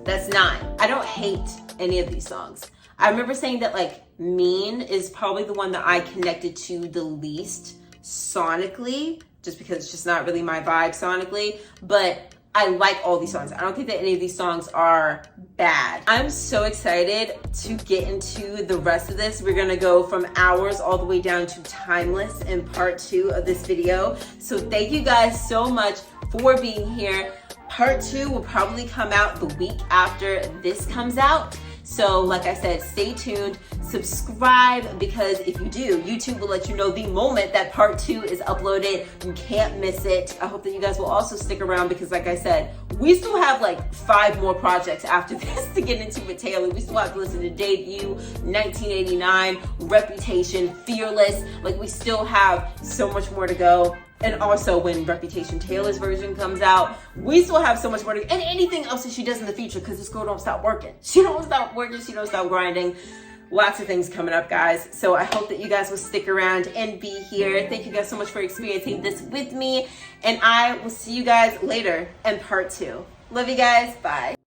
That's 9. I don't hate any of these songs. I remember saying that like Mean is probably the one that I connected to the least sonically, just because it's just not really my vibe sonically, but I like all these songs. I don't think that any of these songs are bad. I'm so excited to get into the rest of this. We're gonna go from Hours all the way down to Timeless in part 2 of this video. So thank you guys so much for being here. part 2 will probably come out the week after this comes out. So like I said, stay tuned, subscribe, because if you do, YouTube will let you know the moment that part 2 is uploaded. You can't miss it. I hope that you guys will also stick around because like I said, we still have like 5 more projects after this to get into with Taylor. We still have to listen to Debut, 1989, Reputation, Fearless. Like we still have so much more to go. And also when Reputation Taylor's version comes out, we still have so much more to go. And anything else that she does in the future, because this girl don't stop working. She don't stop working, she don't stop grinding. Lots of things coming up, guys. So I hope that you guys will stick around and be here. Thank you guys so much for experiencing this with me. And I will see you guys later in part 2. Love you guys, bye.